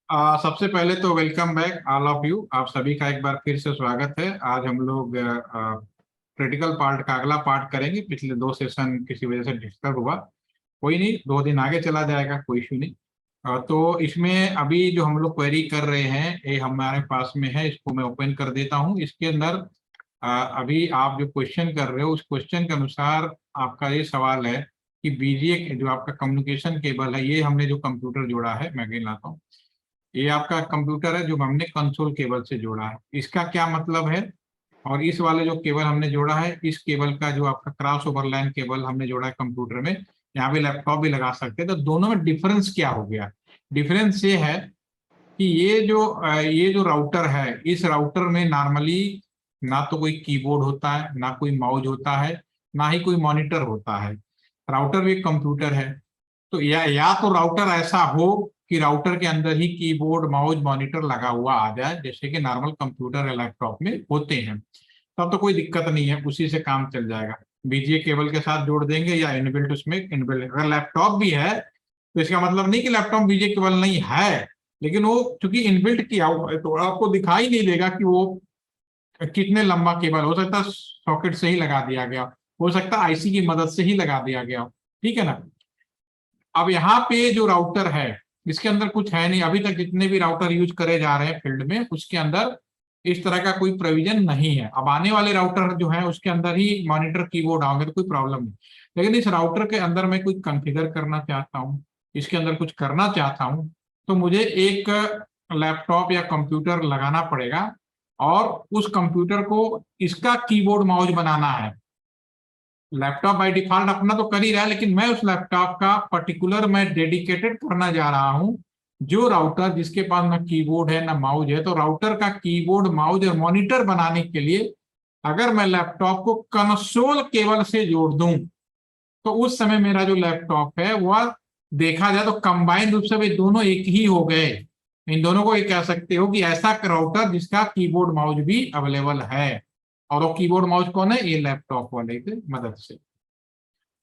सबसे पहले तो welcome back all of you. आप सभी का एक बार फिर से स्वागत है। आज हम लोग क्रिटिकल पार्ट का अगला पार्ट करेंगे। पिछले दो सेशन किसी वजह से डिस्टर्ब हुआ, कोई नहीं, 2 दिन आगे चला जाएगा, कोई इशू नहीं। तो इसमें अभी जो हम लोग क्वेरी कर रहे हैं ये हमारे पास में है, इसको मैं ओपन कर देता हूँ। इसके अंदर अभी आप जो क्वेश्चन कर रहे हो उस क्वेश्चन के अनुसार आपका ये सवाल है कि बीजीए जो आपका कम्युनिकेशन केबल है, ये हमने जो कंप्यूटर जोड़ा है, मैं अगेन लाता हूँ। ये आपका कंप्यूटर है जो हमने कंसोल केबल से जोड़ा है। इसका क्या मतलब है, और इस वाले जो केबल हमने जोड़ा है, इस केबल का जो आपका क्रॉस ओवर लाइन केबल हमने जोड़ा है कंप्यूटर में, यहाँ पे लैपटॉप भी लगा सकते हैं। तो दोनों में डिफरेंस क्या हो गया? डिफरेंस ये है कि ये जो राउटर है, इस राउटर में नॉर्मली ना तो कोई कीबोर्ड होता है, ना कोई माउस होता है, ना ही कोई मॉनिटर होता है। राउटर भी एक कंप्यूटर है। तो या तो राउटर ऐसा हो कि राउटर के अंदर ही कीबोर्ड माउस मॉनिटर लगा हुआ आ जाए, जैसे कि नॉर्मल कंप्यूटर या लैपटॉप में होते हैं, तब तो कोई दिक्कत नहीं है, उसी से काम चल जाएगा। बीजीए केबल के साथ जोड़ देंगे या इनबिल्ट, उसमें इनबिल्ट अगर लैपटॉप भी है तो इसका मतलब नहीं कि लैपटॉप बीजीए केबल नहीं है, लेकिन वो चूंकि इनबिल्ट किया हुआ है तो आपको दिखाई नहीं देगा कि वो कितने लंबा केबल। हो सकता है सॉकेट से ही लगा दिया गया, हो सकता है आईसी की मदद से ही लगा दिया गया, ठीक है ना। अब यहाँ पे जो राउटर है इसके अंदर कुछ है नहीं, अभी तक जितने भी राउटर यूज करे जा रहे हैं फील्ड में उसके अंदर इस तरह का कोई प्रोविजन नहीं है। अब आने वाले राउटर जो है उसके अंदर ही मॉनिटर कीबोर्ड आओगे तो कोई प्रॉब्लम नहीं, लेकिन इस राउटर के अंदर मैं कुछ कॉन्फ़िगर करना चाहता हूँ, इसके अंदर कुछ करना चाहता हूँ, तो मुझे एक लैपटॉप या कंप्यूटर लगाना पड़ेगा और उस कंप्यूटर को इसका कीबोर्ड माउस बनाना है। लैपटॉप बाय डिफॉल्ट अपना तो कर ही रहा है, लेकिन मैं उस लैपटॉप का पर्टिकुलर मैं डेडिकेटेड करना जा रहा हूं। जो राउटर जिसके पास ना कीबोर्ड है ना माउस है, तो राउटर का कीबोर्ड माउस और मॉनिटर बनाने के लिए अगर मैं लैपटॉप को कंसोल केबल से जोड़ दूं तो उस समय मेरा जो लैपटॉप है वह देखा जाए तो कंबाइंड रूप से वे दोनों एक ही हो गए। इन दोनों को ये कह सकते हो कि ऐसा राउटर जिसका कीबोर्ड माउस भी अवेलेबल है, और वो कीबोर्ड माउस कौन है? ये लैपटॉप वाले की मदद से।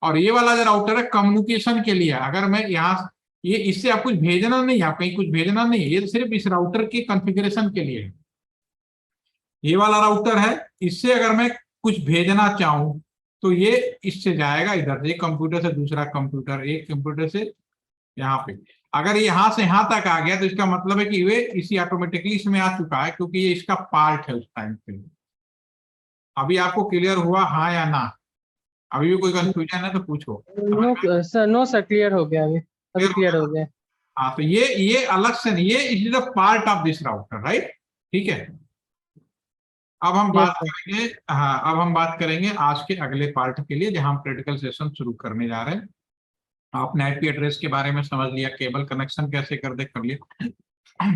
और ये वाला जो राउटर है कम्युनिकेशन के लिए, अगर मैं यहाँ ये इससे आप कुछ भेजना नहीं, आप कहीं कुछ भेजना नहीं, ये सिर्फ इस राउटर के कॉन्फ़िगरेशन के लिए है। ये वाला राउटर है, इससे अगर मैं कुछ भेजना चाहूं तो ये इससे जाएगा इधर, एक कंप्यूटर से दूसरा कंप्यूटर, एक कंप्यूटर से यहाँ पे। अगर ये यहाँ से यहाँ तक आ गया तो इसका मतलब है कि वे इसी ऑटोमेटिकली इसमें आ चुका है, क्योंकि ये इसका पार्ट है उस टाइम पे। अभी आपको क्लियर हुआ, हाँ या ना? अभी भी कोई कंफ्यूजन है तो पूछो। No sir, no sir, clear हो गया। अभी अभी क्लियर हो क्लियर गया? हो गया। हाँ, तो ये अलग से नहीं, ये is the part of this router, right? ठीक है। अब हम यस बात सर। करेंगे, हाँ, अब हम बात करेंगे आज के अगले पार्ट के लिए, जहां हम प्रैक्टिकल सेशन शुरू करने जा रहे हैं। आपने आईपी एड्रेस के बारे में समझ लिया, केबल कनेक्शन कैसे कर लिया।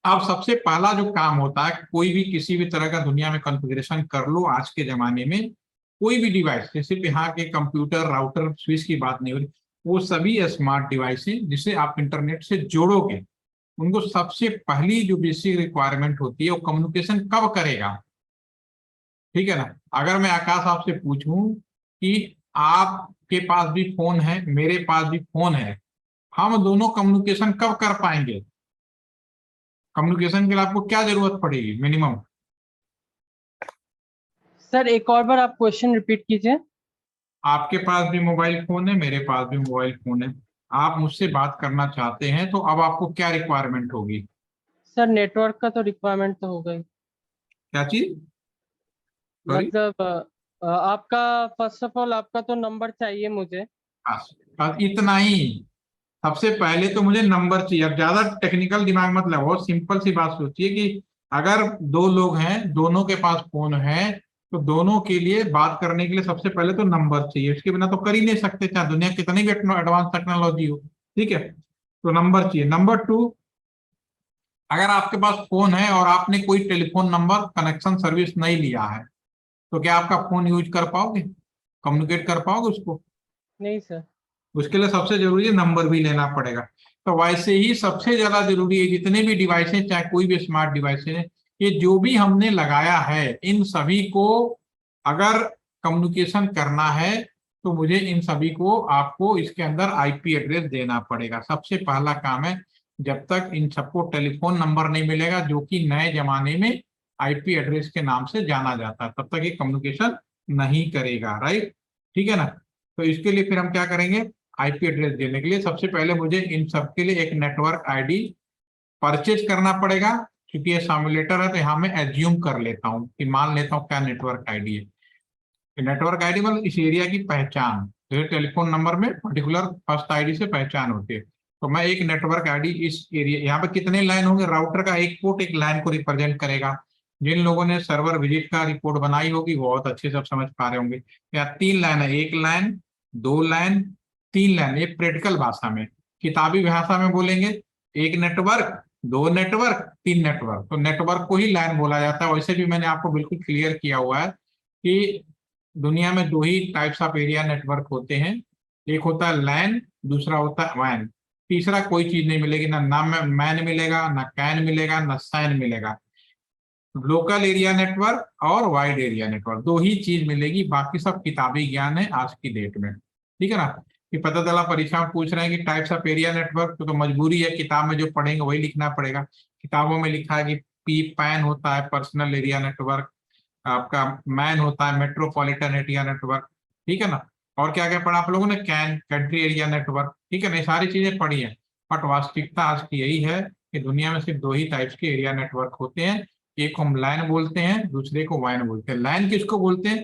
अब सबसे पहला जो काम होता है, कोई भी किसी भी तरह का दुनिया में कॉन्फ़िगरेशन कर लो आज के जमाने में, कोई भी डिवाइस, सिर्फ यहाँ के कंप्यूटर राउटर स्विच की बात नहीं हो रही, वो सभी स्मार्ट डिवाइस हैं जिसे आप इंटरनेट से जोड़ोगे। उनको सबसे पहली जो बेसिक रिक्वायरमेंट होती है वो कम्युनिकेशन कब करेगा, ठीक है ना। अगर मैं आकाश आपसे पूछूं कि आपके पास भी फोन है, मेरे पास भी फोन है, हम दोनों कम्युनिकेशन कब कर पाएंगे? कम्युनिकेशन के लिए आपको क्या जरूरत पड़ेगी मिनिमम? सर, एक और बार आप क्वेश्चन रिपीट कीजिए। आपके पास भी मोबाइल फोन है, मेरे पास भी मोबाइल फोन है, आप मुझसे बात करना चाहते हैं तो अब आपको क्या रिक्वायरमेंट होगी? सर, नेटवर्क का तो रिक्वायरमेंट तो हो गई। क्या चीज? सॉरी। मतलब आपका फर्स्ट ऑफ ऑल आपका तो नंबर चाहिए मुझे। बस इतना ही। सबसे पहले तो मुझे नंबर चाहिए। अब ज्यादा टेक्निकल दिमाग मत लगाओ, सिंपल सी बात सोचिए कि अगर दो लोग हैं, दोनों के पास फोन है, तो दोनों के लिए बात करने के लिए सबसे पहले तो नंबर चाहिए, उसके बिना तो कर ही नहीं सकते, चाहे दुनिया कितनी भी एडवांस टेक्नोलॉजी हो, ठीक है। तो नंबर चाहिए। नंबर टू, अगर आपके पास फोन है और आपने कोई टेलीफोन नंबर कनेक्शन सर्विस नहीं लिया है, तो क्या आपका फोन यूज कर पाओगे, कम्युनिकेट कर पाओगे उसको? नहीं सर। उसके लिए सबसे जरूरी है नंबर भी लेना पड़ेगा। तो वैसे ही सबसे ज्यादा जरूरी है, जितने भी डिवाइस हैं, चाहे कोई भी स्मार्ट डिवाइस है, ये जो भी हमने लगाया है, इन सभी को अगर कम्युनिकेशन करना है तो मुझे इन सभी को आपको इसके अंदर आईपी एड्रेस देना पड़ेगा। सबसे पहला काम है जब तक इन सबको टेलीफोन नंबर नहीं मिलेगा जो कि नए जमाने में आईपी एड्रेस के नाम से जाना जाता है, तब तक ये कम्युनिकेशन नहीं करेगा, राइट। ठीक है ना। तो इसके लिए फिर हम क्या करेंगे, आईपी एड्रेस देने के लिए सबसे पहले मुझे इन सब के लिए एक नेटवर्क आईडी परचेज करना पड़ेगा। क्योंकि ये सिम्युलेटर है तो यहाँ मैं एज्यूम कर लेता हूँ कि मान लेता हूँ क्या नेटवर्क आईडी है। नेटवर्क आईडी मतलब इस एरिया की पहचान, जैसे टेलीफोन नंबर में पर्टिकुलर फर्स्ट आईडी से पहचान होती है। तो मैं एक नेटवर्क आईडी इस एरिया, यहाँ पे कितने लाइन होंगे, राउटर का एक पोर्ट एक लाइन को रिप्रेजेंट करेगा। जिन लोगों ने सर्वर विजिट का रिपोर्ट बनाई होगी वो बहुत अच्छे से समझ पा रहे होंगे। यहाँ 3 लाइन है, 1 लाइन, 2 लाइन, 3 लाइन, ये प्रैक्टिकल भाषा में। किताबी भाषा में बोलेंगे एक नेटवर्क, 2 नेटवर्क, 3 नेटवर्क। तो नेटवर्क को ही लाइन बोला जाता है। वैसे भी मैंने आपको बिल्कुल क्लियर किया हुआ है कि दुनिया में 2 ही टाइप्स ऑफ एरिया नेटवर्क होते हैं, एक होता है लैन, दूसरा होता है वैन। तीसरा कोई चीज नहीं मिलेगी, ना मैन मिलेगा, ना कैन मिलेगा, ना सैन मिलेगा। लोकल एरिया नेटवर्क और वाइड एरिया नेटवर्क 2 ही चीज मिलेगी, बाकी सब किताबी ज्ञान है आज की डेट में। ठीक है ना। कि पता चला परीक्षा में पूछ रहे हैं कि टाइप्स ऑफ एरिया नेटवर्क, तो मजबूरी है किताब में जो पढ़ेंगे वही लिखना पड़ेगा। किताबों में लिखा है कि पी पैन होता है पर्सनल एरिया नेटवर्क, आपका मैन होता है मेट्रोपॉलिटन एरिया नेटवर्क। ठीक है ना। और क्या क्या पढ़ा आप लोगों ने, कैन कंट्री एरिया नेटवर्क। ठीक है ना, ये सारी चीजें पढ़ी है। बट वास्तविकता आज की यही है कि दुनिया में सिर्फ 2 ही टाइप्स के एरिया नेटवर्क होते हैं। एक को हम लाइन बोलते हैं, दूसरे को वाइन बोलते हैं। लाइन किसको बोलते हैं,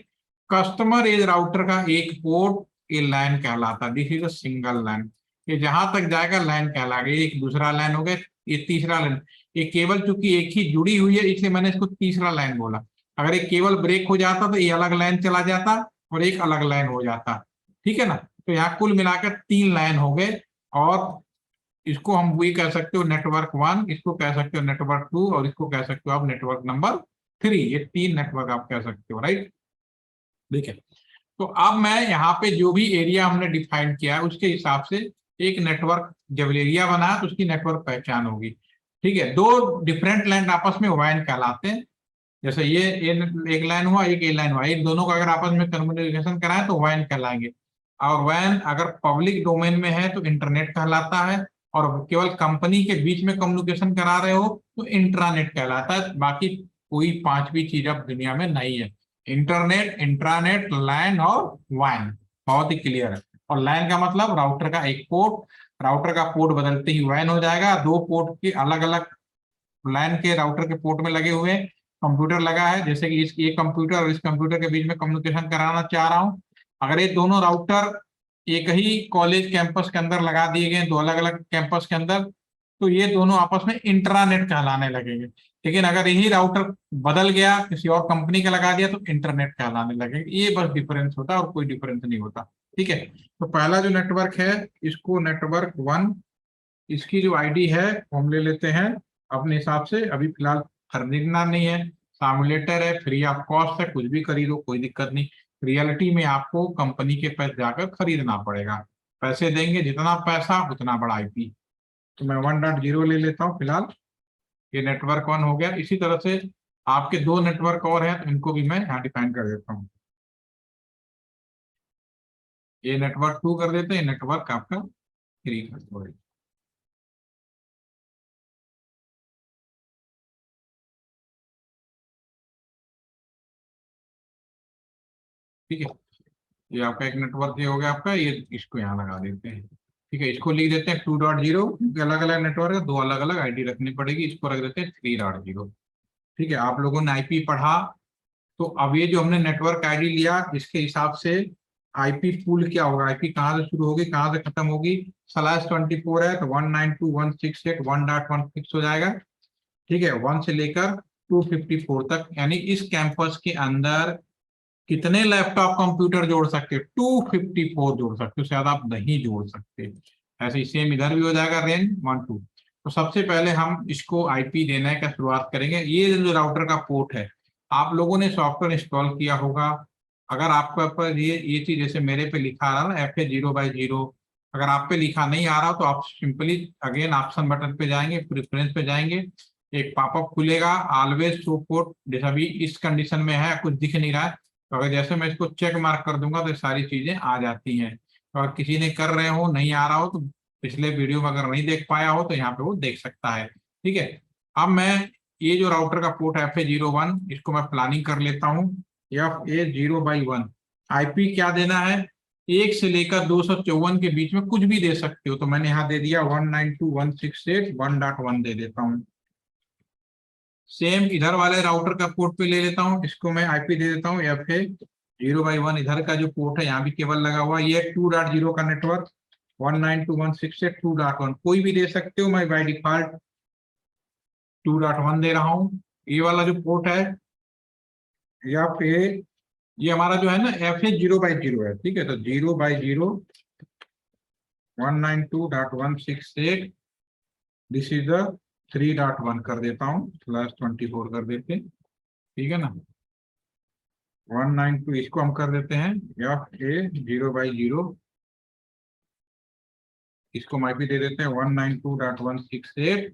कस्टमर एज राउटर का एक पोर्ट, ये लाइन कहलाता है। This is a single line. ये जहां तक जाएगा लाइन कहलाएगा। ये एक दूसरा लाइन हो गया, ये तीसरा लाइन। ये केवल चूंकि एक ही जुड़ी हुई है इसलिए मैंने इसको तीसरा लाइन बोला। अगर एक केबल ब्रेक हो जाता तो ये अलग लाइन चला जाता और एक अलग लाइन हो जाता। ठीक है ना। तो यहाँ कुल मिलाकर 3 लाइन हो गए। और इसको हम वही कह सकते हो नेटवर्क 1, इसको कह सकते हो नेटवर्क 2, और इसको कह सकते हो आप नेटवर्क नंबर 3। ये 3 नेटवर्क आप कह सकते हो, राइट। ठीक है। तो अब मैं यहाँ पे जो भी एरिया हमने डिफाइन किया है उसके हिसाब से एक नेटवर्क जब एरिया बना तो उसकी नेटवर्क पहचान होगी। ठीक है। 2 डिफरेंट लाइन आपस में वाइन कहलाते हैं। जैसे ये एक लाइन हुआ, एक ए लाइन हुआ, इन दोनों को अगर आपस में कम्युनिकेशन कराएं तो वैन कहलाएंगे। और वैन अगर पब्लिक डोमेन में है तो इंटरनेट कहलाता है, और केवल कंपनी के बीच में कम्युनिकेशन करा रहे हो तो इंट्रानेट कहलाता है। बाकी कोई 5वीं चीज अब दुनिया में नहीं है। इंटरनेट, इंट्रानेट, लैन और वैन, बहुत ही क्लियर है। और लैन का मतलब राउटर का एक पोर्ट, राउटर का पोर्ट बदलते ही वैन हो जाएगा। 2 पोर्ट के अलग अलग लैन के राउटर के पोर्ट में लगे हुए कंप्यूटर लगा है, जैसे कि इस ये कंप्यूटर और इस कंप्यूटर के बीच में कम्युनिकेशन कराना चाह रहा हूं। अगर ये दोनों राउटर एक ही कॉलेज कैंपस के अंदर लगा दिए गए 2 अलग अलग कैंपस के अंदर, तो ये दोनों आपस में इंट्रानेट कहलाने लगेंगे। लेकिन अगर यही राउटर बदल गया किसी और कंपनी का लगा दिया तो इंटरनेट कहलाने लगेगा। ये बस डिफरेंस होता है और कोई डिफरेंस नहीं होता। ठीक है। तो पहला जो नेटवर्क है इसको नेटवर्क 1, इसकी जो आईडी है वो हम ले लेते हैं अपने हिसाब से। अभी फिलहाल खरीदना नहीं है, सिम्युलेटर है, फ्री ऑफ कॉस्ट है, कुछ भी खरीदो कोई दिक्कत नहीं। रियलिटी में आपको कंपनी के पास जाकर खरीदना पड़ेगा, पैसे देंगे जितना पैसा उतना बड़ा आईपी। तो मैं 1.0 ले लेता हूँ फिलहाल। ये नेटवर्क 1 हो गया। इसी तरह से आपके 2 नेटवर्क और हैं तो इनको भी मैं यहाँ डिफाइन कर देता हूँ। ये नेटवर्क 2 कर देते हैं, नेटवर्क आपका 3 कर दो। ठीक है। ये आपका एक नेटवर्क ये हो गया आपका, ये इसको यहाँ लगा देते हैं। ठीक है। इसको लिख देते हैं 2.0, क्योंकि अलग अलग नेटवर्क है 2 अलग अलग आईडी रखनी पड़ेगी। इसको रख देते हैं 3.0। ठीक है। आप लोगों ने आईपी पढ़ा, तो अब ये जो हमने नेटवर्क आईडी लिया इसके हिसाब से आईपी पूल क्या होगा, आईपी कहाँ से शुरू होगी कहाँ से खत्म होगी। /24 है तो 192.168.1.1 फिक्स हो जाएगा। ठीक है। 1 से लेकर 254 तक, यानी इस कैंपस के अंदर कितने लैपटॉप कंप्यूटर जोड़ सकते हो, 254 जोड़ सकते हो, शायद आप नहीं जोड़ सकते। ऐसे ही सेम इधर भी हो जाएगा, रेंज 1 2। तो सबसे पहले हम इसको आईपी देने का शुरुआत करेंगे। ये जो राउटर का पोर्ट है, आप लोगों ने सॉफ्टवेयर इंस्टॉल किया होगा। अगर आपके ऊपर ये चीज जैसे मेरे पे लिखा आ रहा ना FA0/0, अगर आप पे लिखा नहीं आ रहा तो आप सिंपली अगेन ऑप्शन बटन पे जाएंगे, प्रेफरेंस पे जाएंगे, एक पॉपअप खुलेगा ऑलवेज शो पोर्ट। जैसा भी इस कंडीशन में है कुछ दिख नहीं रहा है, तो अगर जैसे मैं इसको चेक मार्क कर दूंगा तो सारी चीजें आ जाती हैं। तो अगर किसी ने कर रहे हो नहीं आ रहा हो तो पिछले वीडियो में अगर नहीं देख पाया हो तो यहाँ पे वो देख सकता है। ठीक है, अब मैं ये जो राउटर का पोर्ट FA01 इसको मैं प्लानिंग कर लेता हूँ। FA0/1 IP क्या देना है, 1 से लेकर 254 के बीच में कुछ भी दे सकते हो, तो मैंने यहाँ दे दिया 192.168.1.1 दे देता हूँ। सेम इधर वाले राउटर का पोर्ट पे ले लेता हूँ, इसको मैं IP दे देता हूँ FA0/1। इधर का जो पोर्ट है यहाँ भी केबल लगा हुआ, ये 2.0 का नेटवर्क 192.168.2.1 कोई भी दे सकते हो, मैं बाय डिफॉल्ट 2.1 दे रहा हूँ। ये वाला जो पोर्ट है या फिर ये हमारा जो है ना FA0/0 है। ठीक है, तो 0/0 192.168 दिस इज द 3.1 कर देता हूँ, /24 कर देते, ठीक है ना। 192 इसको हम कर देते हैं FA0/0, इसको मैं भी दे देते हैं 192.168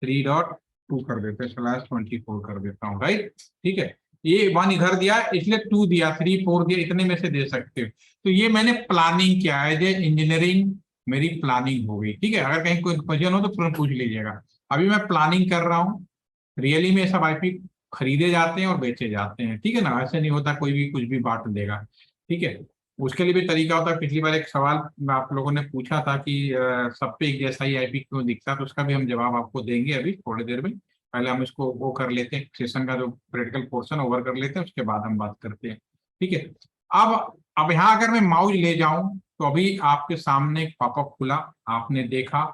3.2 कर देते हैं, /24 कर देता हूँ, राइट। ठीक है, ये 1 इधर दिया इसलिए 2 दिया, 3 4 दिया, इतने में से दे सकते हो। तो ये मैंने प्लानिंग किया है, जो इंजीनियरिंग मेरी प्लानिंग हो गई। ठीक है, अगर कहीं कोई क्वेश्चन हो तो तुरंत पूछ लीजिएगा। अभी मैं प्लानिंग कर रहा हूँ, रियली में सब IP खरीदे जाते हैं और बेचे जाते हैं। ठीक है ना, ऐसे नहीं होता कोई भी कुछ भी बांट देगा। ठीक है, उसके लिए भी तरीका होता है। पिछली बार एक सवाल आप लोगों ने पूछा था कि सब पे एक जैसा ही IP क्यों दिखता है, तो उसका भी हम जवाब आपको देंगे अभी थोड़ी देर में। पहले हम इसको वो कर लेते हैं, सेशन का जो प्रैक्टिकल पोर्शन ओवर कर लेते हैं, उसके बाद हम बात करते हैं। ठीक है, अब यहाँ अगर मैं माउस ले जाऊं तो अभी आपके सामने एक पॉपअप खुला, आपने देखा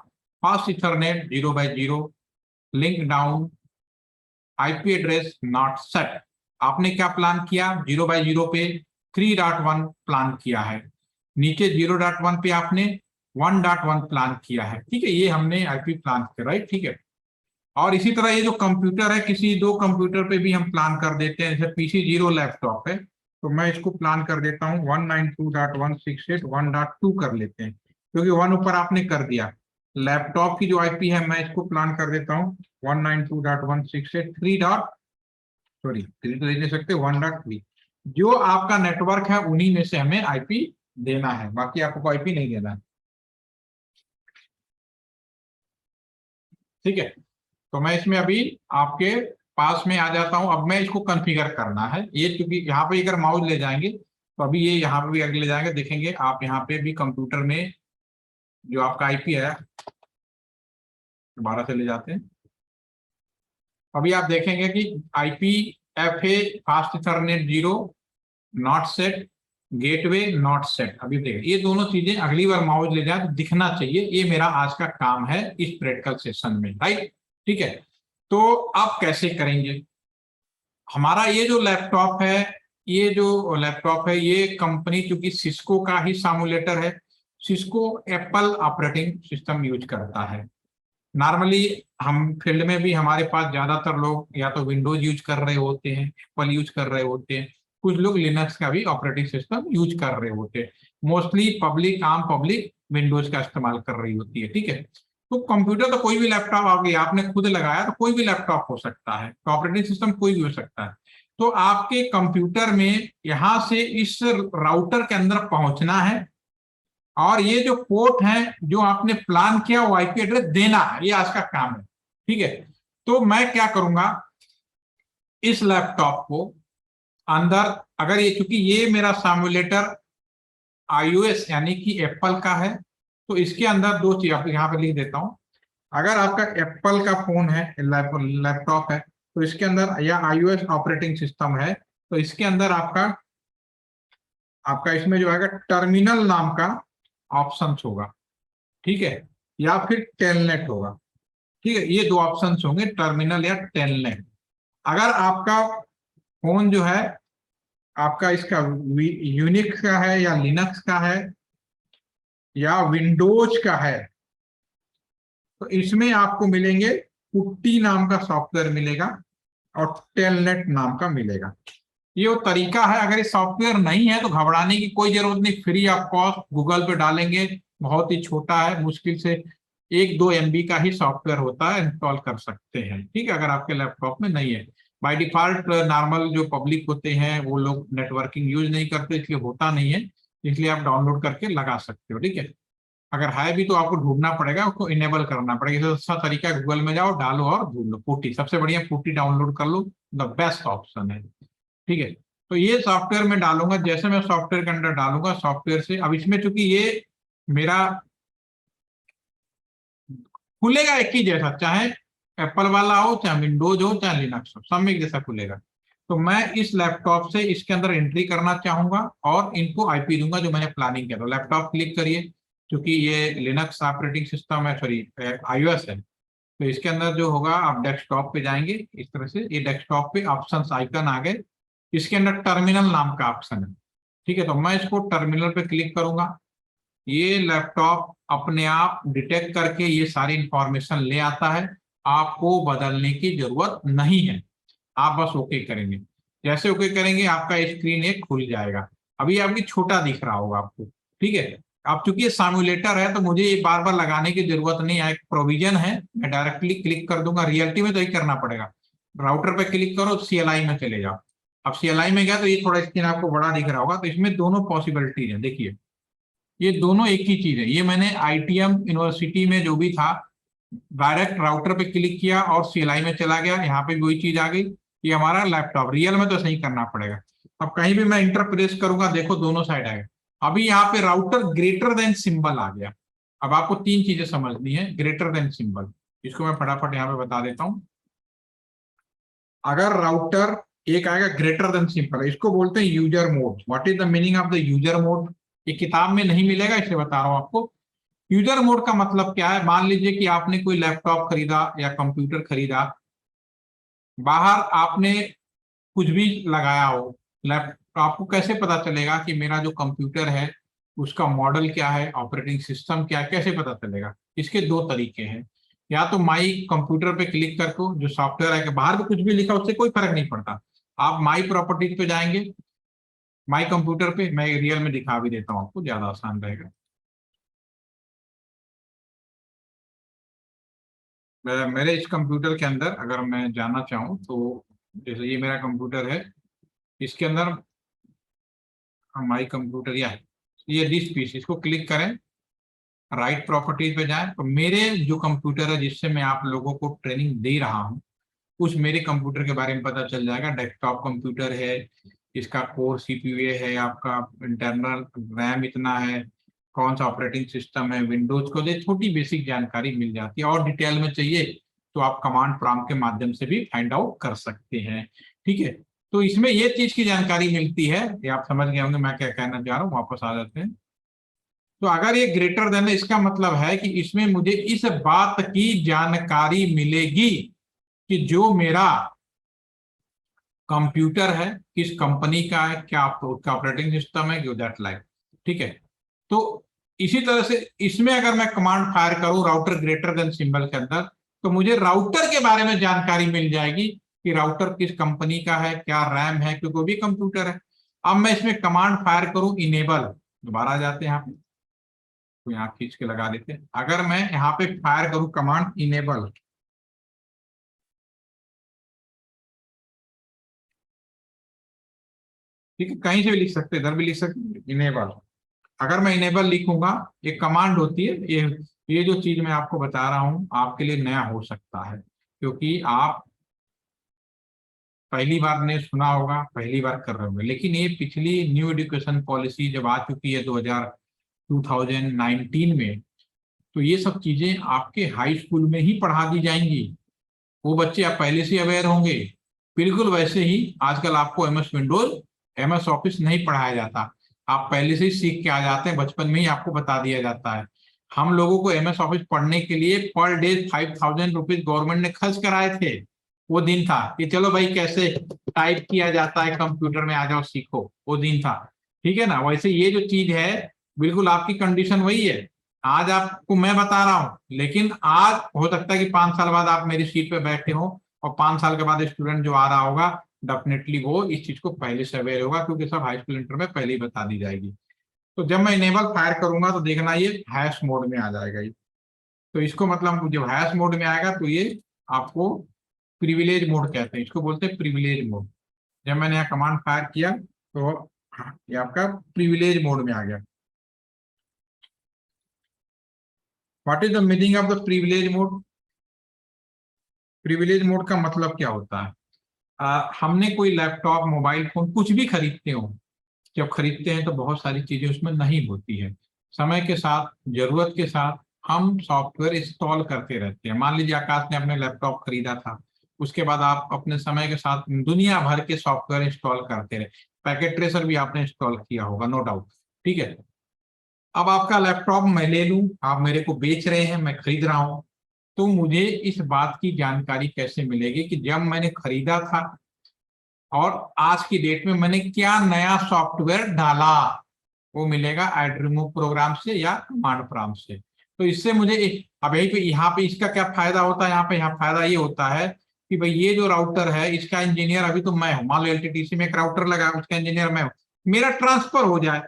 fast Ethernet 0/0 link down IP address not set. आपने क्या प्लान किया, 0/0 पे 3.1 प्लान किया है, नीचे 0.1 पे आपने 1.1 प्लान किया है। ठीक है, ये हमने IP प्लान किया, राइट। ठीक है, और इसी तरह ये जो कंप्यूटर है, किसी 2 कंप्यूटर पे भी हम प्लान कर देते हैं। जैसे PC0 लैपटॉप है तो मैं इसको प्लान कर देता हूँ 192.168.1.2 कर लेते हैं, क्योंकि 1 ऊपर आपने कर दिया। लैपटॉप की जो IP है मैं इसको प्लान कर देता हूँ 192.168 3 तो दे सकते 1.3। जो आपका नेटवर्क है उन्हीं में से हमें IP देना है, बाकी आपको IP नहीं देना है। ठीक है, तो मैं इसमें अभी आपके पास में आ जाता हूं। अब मैं इसको कॉन्फ़िगर करना है, ये क्योंकि यहाँ पे अगर माउस ले जाएंगे तो अभी ये यहाँ पे भी अगर ले जाएंगे देखेंगे आप यहाँ पे भी कंप्यूटर में जो आपका IP है, दोबारा से ले जाते हैं। अभी आप देखेंगे कि IP FA fast Ethernet 0 not set, gateway not set. अभी देखिए ये दोनों चीजें अगली बार माउस ले जाए तो दिखना चाहिए। ये मेरा आज का काम है इस प्रैक्टिकल सेशन में, राइट। ठीक है, तो आप कैसे करेंगे। हमारा ये जो लैपटॉप है, ये कंपनी चूंकि सिस्को का ही सामुलेटर है, Cisco Apple operating system use करता है। नॉर्मली हम फील्ड में भी हमारे पास ज्यादातर लोग या तो विंडोज यूज कर रहे होते हैं, एप्पल यूज कर रहे होते हैं, कुछ लोग लिनक्स का भी ऑपरेटिंग सिस्टम यूज कर रहे होते हैं। मोस्टली आम पब्लिक विंडोज का इस्तेमाल कर रही होती है। ठीक है, तो कंप्यूटर तो कोई भी लैपटॉप आ गया, आपने खुद लगाया तो कोई भी लैपटॉप हो सकता है, तो ऑपरेटिंग सिस्टम कोई भी हो सकता है। तो आपके कंप्यूटर में यहां से इस राउटर के अंदर पहुंचना है, और ये जो पोर्ट है जो आपने प्लान किया वो IP एड्रेस देना है, ये आज का काम है। ठीक है, तो मैं क्या करूंगा, इस लैपटॉप को अंदर, अगर ये चूंकि ये मेरा सामुलेटर iOS यानी कि एप्पल का है, तो इसके अंदर 2 चीज आपको यहाँ पे लिख देता हूं। अगर आपका एप्पल का फोन है, लैपटॉप है, तो इसके अंदर या iOS ऑपरेटिंग सिस्टम है, तो इसके अंदर आपका इसमें जो आएगा टर्मिनल नाम का ऑप्शन होगा। ठीक है, या फिर टेलनेट होगा। ठीक है, ये 2 ऑप्शन होंगे, टर्मिनल या टेलनेट। अगर आपका फोन जो है आपका इसका यूनिक्स का है या लिनक्स का है या विंडोज का है, तो इसमें आपको मिलेंगे पुट्टी नाम का सॉफ्टवेयर मिलेगा और टेलनेट नाम का मिलेगा। ये वो तरीका है। अगर ये सॉफ्टवेयर नहीं है तो घबराने की कोई जरूरत नहीं, फ्री ऑफ कॉस्ट गूगल पे डालेंगे, बहुत ही छोटा है, मुश्किल से 1-2 MB का ही सॉफ्टवेयर होता है, इंस्टॉल कर सकते हैं। ठीक है, अगर आपके लैपटॉप में नहीं है। बाय डिफॉल्ट नॉर्मल जो पब्लिक होते हैं वो लोग नेटवर्किंग यूज नहीं करते, इसलिए होता नहीं है, इसलिए आप डाउनलोड करके लगा सकते हो। ठीक है, अगर है भी तो आपको ढूंढना पड़ेगा, उसको इनेबल करना पड़ेगा। इससे अच्छा तरीका है, गूगल में जाओ, डालो और ढूंढ लो। पुट्टी सबसे बढ़िया, पुट्टी डाउनलोड कर लो, द बेस्ट ऑप्शन है। ठीक है, तो ये सॉफ्टवेयर में डालूंगा। जैसे मैं सॉफ्टवेयर के अंदर डालूंगा, सॉफ्टवेयर से अब इसमें चूंकि ये मेरा खुलेगा एक ही जैसा, चाहे एप्पल वाला हो, चाहे विंडोज हो, चाहे लिनक्स हो, सब में एक जैसा खुलेगा। तो मैं इस लैपटॉप से इसके अंदर एंट्री करना चाहूंगा और इनको आईपी दूंगा जो मैंने प्लानिंग किया। तो लैपटॉप क्लिक करिए, क्योंकि ये लिनक्स ऑपरेटिंग सिस्टम है, सॉरी आईओएस है। तो इसके अंदर जो होगा, आप डेस्कटॉप पे जाएंगे इस तरह से, ये डेस्कटॉप पे ऑप्शन आइकन आ गए, इसके अंदर टर्मिनल नाम का ऑप्शन है। ठीक है, तो मैं इसको टर्मिनल पे क्लिक करूंगा। ये लैपटॉप अपने आप डिटेक्ट करके ये सारी इंफॉर्मेशन ले आता है, आपको बदलने की जरूरत नहीं है। आप बस ओके करेंगे। जैसे ओके करेंगे, आपका स्क्रीन एक खुल जाएगा। अभी आपकी छोटा दिख रहा होगा आपको। ठीक है, अब चूंकि ये सामुलेटर है, तो मुझे ये बार बार लगाने की जरूरत नहीं है, एक प्रोविजन है, मैं डायरेक्टली क्लिक कर दूंगा। रियलिटी में तो ही करना पड़ेगा। राउटर पे क्लिक करो, सीएलआई में चले जाओ। अब सीएलआई में गया तो ये थोड़ा स्क्रीन आपको बड़ा दिख रहा होगा। तो इसमें दोनों पॉसिबिलिटीज है, देखिए ये दोनों एक ही चीज है। ये मैंने आईटीएम यूनिवर्सिटी में जो भी था, डायरेक्ट राउटर पे क्लिक किया और सीएलआई में चला गया, यहाँ पे भी वही चीज आ गई। ये हमारा लैपटॉप, रियल में तो सही करना पड़ेगा। अब कहीं भी मैं इंटर प्रेस करूंगा, देखो दोनों साइड आ गए। अभी यहाँ पे राउटर ग्रेटर देन सिंबल आ गया। अब आपको तीन चीजें समझनी है, ग्रेटर देन सिंबल, इसको मैं फटाफट यहाँ पे बता देता हूँ। अगर राउटर एक आएगा ग्रेटर देन सिंपल, इसको बोलते हैं user mode. What is the meaning of the user mode? ये किताब में नहीं मिलेगा, इसलिए बता रहा हूं आपको। यूजर मोड का मतलब क्या है? मान लीजिए कि आपने कोई लैपटॉप खरीदा या कंप्यूटर खरीदा, बाहर आपने कुछ भी लगाया हो लैपटॉप, आपको कैसे पता चलेगा कि मेरा जो कंप्यूटर है उसका मॉडल क्या है, ऑपरेटिंग सिस्टम क्या है, कैसे पता चलेगा? इसके दो तरीके हैं। या तो माई कंप्यूटर पे क्लिक करके, जो सॉफ्टवेयर है, कि बाहर भी कुछ भी लिखा उससे कोई फर्क नहीं पड़ता। आप माई प्रॉपर्टीज पे जाएंगे, माई कंप्यूटर पे, मैं रियल में दिखा भी देता हूँ आपको, ज्यादा आसान रहेगा। मेरे इस कंप्यूटर के अंदर अगर मैं जाना चाहूँ तो, जैसे ये मेरा कंप्यूटर है, इसके अंदर माई कंप्यूटर या है, ये दिस पीस, इसको क्लिक करें, राइट प्रॉपर्टीज पे जाएं, तो मेरे जो कंप्यूटर है जिससे मैं आप लोगों को ट्रेनिंग दे रहा हूँ, उस मेरे कंप्यूटर के बारे में पता चल जाएगा। डेस्कटॉप कंप्यूटर है, इसका कोर सीपीयू है, आपका इंटरनल रैम इतना है, कौन सा ऑपरेटिंग सिस्टम है, विंडोज को, ये छोटी बेसिक जानकारी मिल जाती है। और डिटेल में चाहिए तो आप कमांड प्रॉम्प्ट के माध्यम से भी फाइंड आउट कर सकते हैं। ठीक है, तो इसमें ये चीज की जानकारी मिलती है, ये आप समझ गए होंगे मैं क्या कहना चाह रहा हूँ। वापस आ जाते हैं। तो अगर ये ग्रेटर देन है, इसका मतलब है कि इसमें मुझे इस बात की जानकारी मिलेगी कि जो मेरा कंप्यूटर है किस कंपनी का है, क्या उसका ऑपरेटिंग सिस्टम है, दैट लाइक। ठीक है, तो इसी तरह से इसमें अगर मैं कमांड फायर करूं राउटर ग्रेटर देन सिंबल के अंदर, तो मुझे राउटर के बारे में जानकारी मिल जाएगी कि राउटर किस कंपनी का है, क्या रैम है, क्योंकि वो भी कंप्यूटर है। अब मैं इसमें कमांड फायर करूं इनेबल, दोबारा आ जाते हैं यहाँ पे, तो यहाँ खींच के लगा देते हैं। अगर मैं यहाँ पे फायर करूं कमांड इनेबल, ठीक है, कहीं से भी लिख सकते, इधर भी लिख सकते, इनेबल। अगर मैं इनेबल लिखूंगा, एक कमांड होती है, ये जो चीज मैं आपको बता रहा हूं आपके लिए नया हो सकता है, क्योंकि आप पहली बार ने सुना होगा, पहली बार कर रहे होंगे, लेकिन ये पिछली न्यू एजुकेशन पॉलिसी जब आ चुकी है 2019 में, तो ये सब चीजें आपके हाई स्कूल में ही पढ़ा दी जाएंगी। वो बच्चे आप पहले से अवेयर होंगे। बिल्कुल वैसे ही आजकल आपको एमएस विंडोज, एमएस ऑफिस नहीं पढ़ाया जाता, आप पहले से ही सीख के आ जाते हैं, बचपन में ही आपको बता दिया जाता है। हम लोगों को एमएस ऑफिस पढ़ने के लिए पर डे 5,000 रुपीज गवर्नमेंट ने खर्च कराए थे। वो दिन था कि चलो भाई कैसे टाइप किया जाता है कंप्यूटर में, आ जाओ सीखो, वो दिन था। ठीक है ना? वैसे ये जो चीज है, बिल्कुल आपकी कंडीशन वही है। आज आपको मैं बता रहा हूं, लेकिन आज हो सकता है कि 5 साल बाद आप मेरी सीट पे बैठे हो, और 5 साल के बाद स्टूडेंट जो आ रहा होगा, डेफिनेटली वो इस चीज को पहले से अवेयर होगा, क्योंकि सब हाई स्कूल इंटर में पहले ही बता दी जाएगी। तो जब मैं इनेबल फायर करूंगा तो देखना ये हैश मोड में आ जाएगा ये। तो इसको मतलब जब हैश मोड में आएगा तो ये आपको प्रिविलेज मोड कहते हैं, इसको बोलते हैं प्रिविलेज मोड। जब मैंने यहाँ कमांड फायर किया तो ये आपका प्रिविलेज मोड में आ गया। What is the meaning of the privilege mode? Privilege mode का मतलब क्या होता है? हमने कोई लैपटॉप, मोबाइल फोन, कुछ भी खरीदते हो, जब खरीदते हैं तो बहुत सारी चीजें उसमें नहीं होती है। समय के साथ, जरूरत के साथ हम सॉफ्टवेयर इंस्टॉल करते रहते हैं। मान लीजिए आकाश ने अपने लैपटॉप खरीदा था, उसके बाद आप अपने समय के साथ दुनिया भर के सॉफ्टवेयर इंस्टॉल करते रहे। पैकेट ट्रेसर भी आपने इंस्टॉल किया होगा, नो डाउट। ठीक है, अब आपका लैपटॉप मैं ले लूं, आप मेरे को बेच रहे हैं, मैं खरीद रहा हूं, तो मुझे इस बात की जानकारी कैसे मिलेगी कि जब मैंने खरीदा था और आज की डेट में मैंने क्या नया सॉफ्टवेयर डाला? वो मिलेगा एड्रीमूव प्रोग्राम से या कमांड प्रॉम्प्ट से। तो इससे मुझे अब यही पे यहाँ पे इसका क्या फायदा होता है? यहाँ फायदा ये होता है कि भाई ये जो राउटर है इसका इंजीनियर अभी तो मैं हूं। मान लो एलटीटीसी में एक राउटर लगा, उसका इंजीनियर मैं हूं, मेरा ट्रांसफर हो जाए,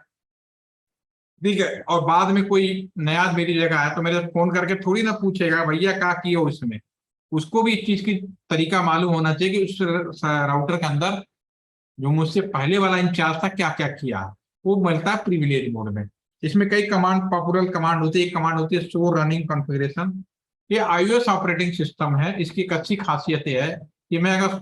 ठीक है, और बाद में कोई नया मेरी जगह है तो मेरे फोन करके थोड़ी ना पूछेगा भैया क्या किया उसमें। उसको भी इस चीज की तरीका मालूम होना चाहिए कि उस राउटर के अंदर जो मुझसे पहले वाला इंचार्ज था क्या क्या किया। वो मिलता है प्रिविलेज मोड में। इसमें कई कमांड, पॉपुलर कमांड होती है। एक कमांड होती है शो रनिंग कॉन्फ़िगरेशन। ये iOS ऑपरेटिंग सिस्टम है, इसकी एक अच्छी खासियत है कि मैं अगर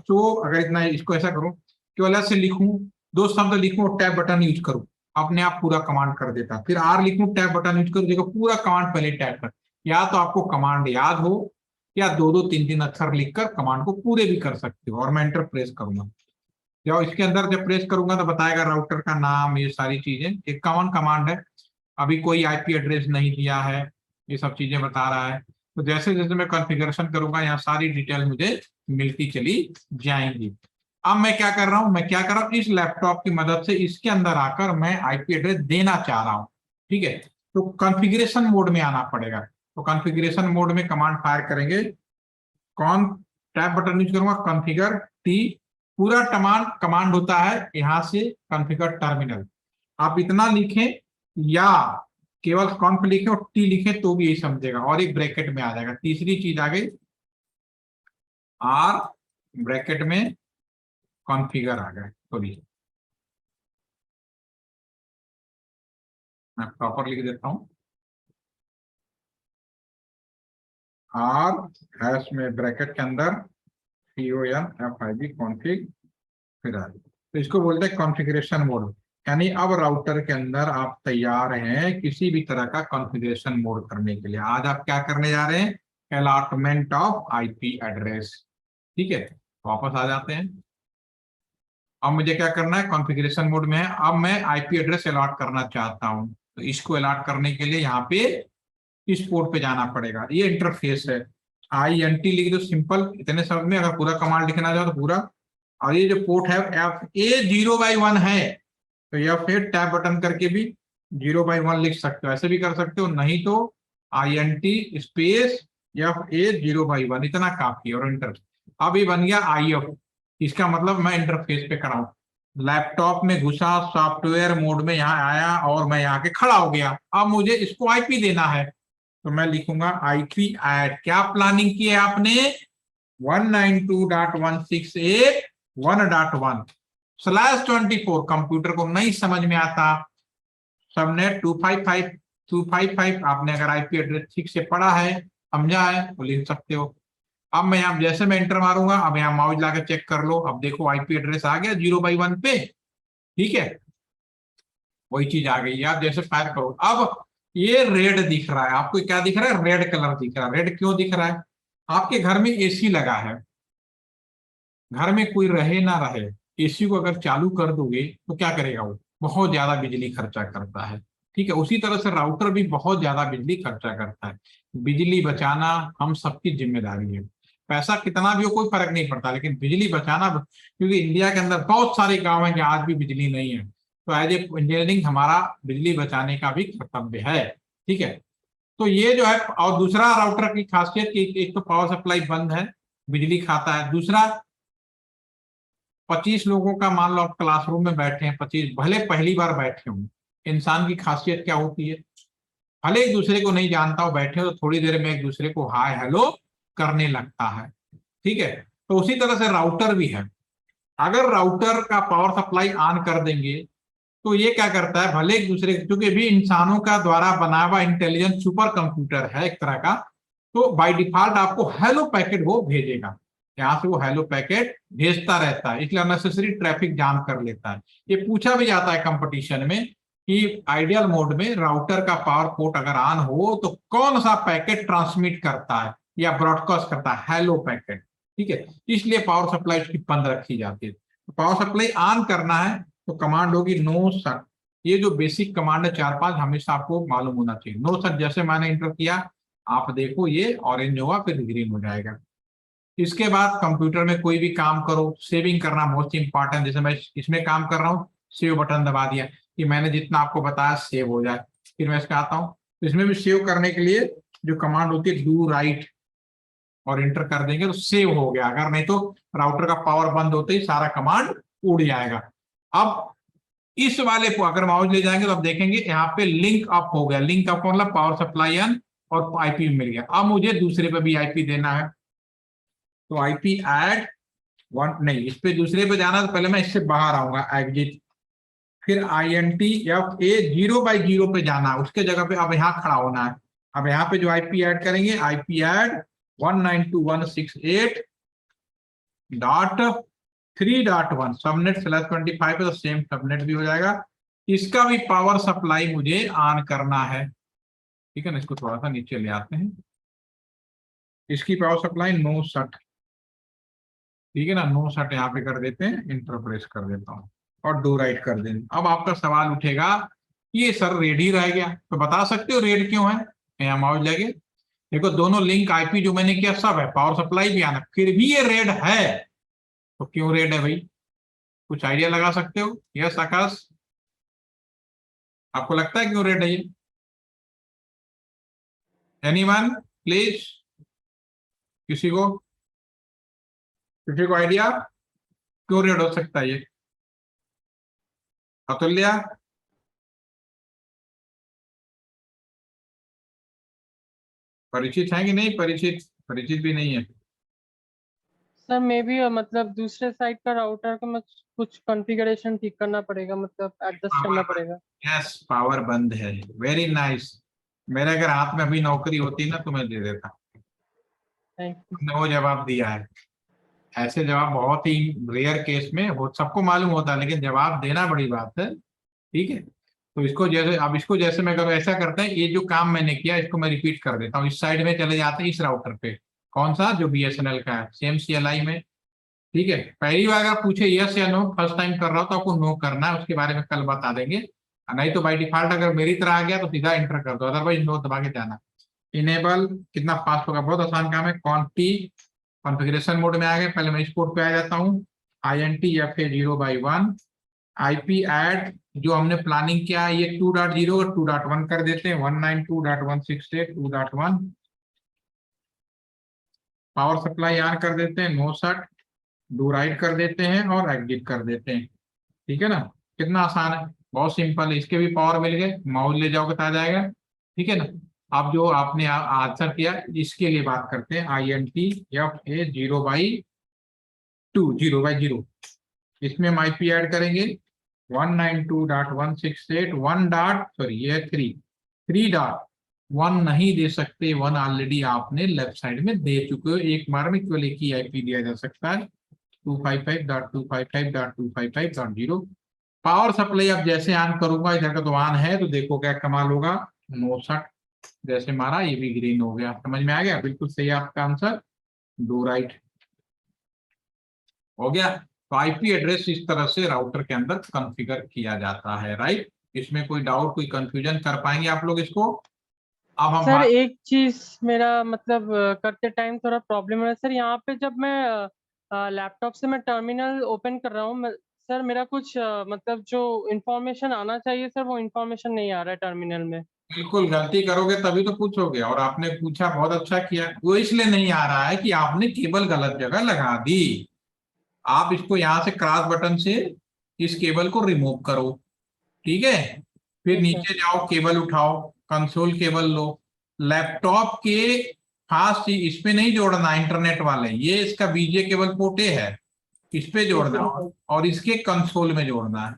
अगर इतना इसको ऐसा करूं, केवल ऐसे लिखूं, दो शब्द लिखूं और टैब बटन यूज करूं, अपने आप पूरा कमांड कर देता। फिर आर लिखूं, टैब बटन यूज करूं, देखो पूरा कमांड पहले टैब कर। या तो आपको कमांड याद हो या दो दो तीन तीन अक्षर लिखकर कमांड को पूरे भी कर सकते हो। और मैं एंटर प्रेस करूंगा, जब इसके अंदर जब प्रेस करूंगा तो बताएगा राउटर का नाम, ये सारी चीजें। एक कॉमन कमांड है, अभी कोई आईपी एड्रेस नहीं दिया है, ये सब चीजें बता रहा है। तो जैसे जैसे मैं कॉन्फ़िगरेशन करूंगा यहाँ सारी डिटेल मुझे मिलती चली जाएंगी। अब मैं क्या कर रहा हूँ, इस लैपटॉप की मदद से इसके अंदर आकर मैं आईपी एड्रेस देना चाह रहा हूँ। ठीक है, तो कॉन्फ़िगरेशन मोड में आना पड़ेगा। तो कॉन्फ़िगरेशन मोड में कमांड फायर करेंगे, कौन टैब बटन यूज करूंगा, कॉन्फ़िगर टी, पूरा कमांड होता है यहां से कॉन्फ़िगर टर्मिनल। आप इतना लिखें या केवल कॉन्फ लिखें और टी लिखें तो भी यही समझेगा, और एक ब्रैकेट में आ जाएगा। तीसरी चीज आ गई आर, ब्रैकेट में कॉन्फ़िगर आ गया। सॉरी, मैं प्रॉपर लिख देता हूं, आर हैश में ब्रैकेट के अंदर CONFIG कॉन्फ़िग, फिर आ गया। तो इसको बोलते हैं कॉन्फ़िगरेशन मोड। यानी अब राउटर के अंदर आप तैयार हैं किसी भी तरह का कॉन्फ़िगरेशन मोड करने के लिए। आज आप क्या करने जा रहे हैं? Allotment of IP address. ठीक है, वापस आ जाते हैं। अब मुझे क्या करना है, कॉन्फ़िगरेशन मोड में है, अब मैं आईपी एड्रेस अलॉट करना चाहता हूं। तो इसको अलॉट करने के लिए यहाँ पे इस पोर्ट पे जाना पड़ेगा। ये इंटरफेस है, INT लिख दो, सिंपल, इतने शब्द में। अगर पूरा कमांड लिखना चाहो तो पूरा। और ये जो पोर्ट है FA0/1 है, तो या फिर टैब बटन करके भी 0/1 लिख सकते हो, ऐसे भी कर सकते हो, नहीं तो INT स्पेस FA0/1, इतना काफी है। और इंटर, अब ये बन गया IF। इसका मतलब मैं इंटरफेस पे खड़ा हूं, लैपटॉप में घुसा, सॉफ्टवेयर मोड में यहाँ आया और मैं यहाँ के खड़ा हो गया। अब मुझे इसको आईपी देना है, तो मैं लिखूंगा IP ऐड। क्या प्लानिंग की है आपने? 192.168.1.1/24। कंप्यूटर को नहीं समझ में आता, सबनेट 255 आपने अगर आईपी एड्रेस ठीक से पढ़ा है, समझा है, तो लिख सकते हो। अब मैं यहाँ जैसे मैं एंटर मारूंगा, अब यहाँ माउस लाकर चेक कर लो, अब देखो आईपी एड्रेस आ गया 0/1 पे। ठीक है, वही चीज आ गई। आप जैसे फायर करो, अब ये रेड दिख रहा है आपको, क्या दिख रहा है? रेड कलर दिख रहा है। रेड क्यों दिख रहा है? आपके घर में एसी लगा है, घर में कोई रहे ना रहे, एसी को अगर चालू कर दोगे तो क्या करेगा? वो बहुत ज्यादा बिजली खर्चा करता है। ठीक है, उसी तरह से राउटर भी बहुत ज्यादा बिजली खर्चा करता है। बिजली बचाना हम सबकी जिम्मेदारी है। पैसा कितना भी हो कोई फर्क नहीं पड़ता, लेकिन बिजली बचाना, क्योंकि इंडिया के अंदर बहुत सारे गांव हैं जहाँ आज भी बिजली नहीं है, तो एज ए इंजीनियरिंग हमारा बिजली बचाने का भी कर्तव्य है। ठीक है, तो ये जो है, और दूसरा राउटर की खासियत कि एक तो पावर सप्लाई बंद है, बिजली खाता है। दूसरा, 25 लोगों का मान लो आप क्लासरूम में बैठे हैं, 25 भले पहली बार बैठे हों, इंसान की खासियत क्या होती है? भले एक दूसरे को नहीं जानता हो, बैठे हो तो थोड़ी देर में एक दूसरे को हाय हेलो करने लगता है। ठीक है, तो उसी तरह से राउटर भी है। अगर राउटर का पावर सप्लाई ऑन कर देंगे तो ये क्या करता है, भले एक दूसरे, क्योंकि भी इंसानों का द्वारा बना हुआ इंटेलिजेंट सुपर कंप्यूटर है एक तरह का, तो बाय डिफॉल्ट आपको हेलो पैकेट वो भेजेगा, यहाँ से वो हेलो पैकेट भेजता रहता है, इसलिए अननेसेसरी ट्रैफिक जाम कर लेता है। ये पूछा भी जाता है कंपटीशन में कि आइडियल मोड में राउटर का पावर पोर्ट अगर ऑन हो तो कौन सा पैकेट ट्रांसमिट करता है या ब्रॉडकास्ट करता है, हेलो पैकेट। ठीक है, इसलिए पावर सप्लाई उसकी बंद रखी जाती है। तो पावर सप्लाई ऑन करना है तो कमांड होगी नो सट। ये जो बेसिक कमांड है 4-5 हमेशा आपको मालूम होना चाहिए। नो सट जैसे मैंने इंटर किया, आप देखो ये ऑरेंज होगा फिर ग्रीन हो जाएगा। इसके बाद कंप्यूटर में कोई भी काम करो, सेविंग करना मोस्ट इंपॉर्टेंट। जैसे मैं इसमें काम कर रहा हूँ, सेव बटन दबा दिया कि मैंने जितना आपको बताया सेव हो जाए। फिर मैं इसका आता हूँ, तो इसमें भी सेव करने के लिए जो कमांड होती है डू राइट, और इंटर कर देंगे तो सेव हो गया। अगर नहीं तो राउटर का पावर बंद होते ही सारा कमांड उड़ जाएगा। अब इस वाले को अगर माउस ले जाएंगे तो आप देखेंगे यहाँ पे लिंक अप हो गया। लिंक अप मतलब पावर सप्लाई ऑन और आईपी मिल गया। अब मुझे दूसरे पे भी आईपी देना है, तो आईपी ऐड वन, नहीं इस पे दूसरे पे जाना तो पहले मैं इससे बाहर आऊंगा, एग्जिट, फिर INTFA 0x0 पे जाना, उसके जगह पे अब यहाँ खड़ा होना है। अब यहाँ पे जो आईपी ऐड करेंगे, आईपी ऐड 192.168.3.1 सबनेट /25 है, तो सेम सबनेट भी हो जाएगा। इसका भी पावर सप्लाई मुझे ऑन करना है। ठीक है ना, इसको थोड़ा सा नीचे ले आते हैं। इसकी पावर सप्लाई नो सट, ठीक है ना, नो सट यहाँ पे कर देते हैं, इंटर प्रेस कर देता हूँ और डू राइट कर देंगे। अब आपका सवाल उठेगा ये सर रेड ही रह गया, तो बता सकते हो रेड क्यों है? यहाँ माउस लगे, देखो दोनों लिंक आईपी जो मैंने किया सब है, पावर सप्लाई भी आना, फिर भी ये रेड है। तो क्यों रेड है भाई? कुछ आइडिया लगा सकते हो? यस आकाश, आपको लगता है क्यों रेड है ये? एनीवन प्लीज, किसी को आइडिया क्यों रेड हो सकता है ये? अतुल्या, परिचित है कि नहीं? परिचित, परिचित भी नहीं है। सर मे बी मतलब दूसरे साइड का राउटर का कुछ कॉन्फ़िगरेशन ठीक करना पड़ेगा, मतलब एडजस्ट करना पड़ेगा। यस, पावर बंद है। Very nice. मेरे अगर हाथ में अभी नौकरी होती ना तो मैं दे देता। Thank you. तुमने वो जवाब दिया है। ऐसे जवाब बहुत ही रेयर केस में हो, सबको मालूम होता है, लेकिन जवाब देना बड़ी बात है। ठीक है, तो इसको जैसे, अब इसको जैसे मैं करूँ ऐसा करते हैं, ये जो काम मैंने किया इसको मैं रिपीट कर देता हूँ। इस साइड में चले जाते हैं, इस राउटर पे, कौन सा, जो BSNL का है, सेम CLI में। ठीक है, पहली बार अगर पूछे यस या नो, फर्स्ट टाइम कर रहा हो तो आपको नो करना है, उसके बारे में कल बता देंगे। नहीं तो बाई डिफॉल्ट अगर मेरी तरह आ गया तो सीधा इंटर कर दो, अदरवाइज नो दबा के जाना। इनेबल कितना फास्ट होगा, बहुत आसान काम है। कॉन्टी कॉन्फ़िगरेशन मोड में आ गए, पहले मैं इस पोर्ट पे आ जाता हूँ, INTFA 0x1। आईपी ऐड जो हमने प्लानिंग किया है ये 2.0 और 2.1 कर देते हैं, 192.168.2.1। पावर सप्लाई ऑन कर देते हैं, नो सट, डू राइट कर देते हैं और एग्जिट कर देते हैं। ठीक है ना, कितना आसान है, बहुत सिंपल है। इसके भी पावर मिल गए, माउस ले जाओगे तो आ जाएगा। ठीक है ना, अब जो आपने आंसर किया इसके लिए बात करते हैं, INTFA 0x2, 0x0। इसमें हम आईपी ऐड करेंगे 192.168 डॉट, सॉरी ये 3.1 नहीं दे सकते, 1 ऑलरेडी आपने लेफ्ट साइड में दे चुके हो। एक बार में केवल एक ही आईपी दिया जा सकता है, 255.255.255.0। पावर सप्लाई अब जैसे ऑन करूंगा, इधर का तो ऑन है, तो देखो क्या कमाल होगा, 59 जैसे मारा ये भी ग्रीन हो गया। समझ में आ गया? बिल्कुल सही आपका आंसर, डू राइट हो गया। तो आईपी एड्रेस इस तरह से राउटर के अंदर कॉन्फ़िगर किया जाता है, राइट। इसमें कोई डाउट, कोई कंफ्यूजन कर पाएंगे आप लोग इसको? अब हम सर एक चीज मेरा मतलब करते टाइम थोड़ा प्रॉब्लम है सर, यहाँ पे जब मैं लैपटॉप से मैं टर्मिनल ओपन कर रहा हूँ सर, मेरा कुछ मतलब जो इंफॉर्मेशन आना चाहिए सर वो इंफॉर्मेशन नहीं आ रहा है टर्मिनल में। बिल्कुल गलती करोगे तभी तो पूछोगे, और आपने पूछा, बहुत अच्छा किया। वो इसलिए नहीं आ रहा है कि आपने केबल गलत जगह लगा दी। आप इसको यहाँ से क्रॉस बटन से इस केबल को रिमूव करो। ठीक है, फिर ठीक है। नीचे जाओ, केबल उठाओ, कंसोल केबल लो, लैपटॉप के खास चीज इस पे नहीं जोड़ना, इंटरनेट वाले, ये इसका बीजे केबल पोर्टे है, इस पे जोड़ना और इसके कंसोल में जोड़ना है।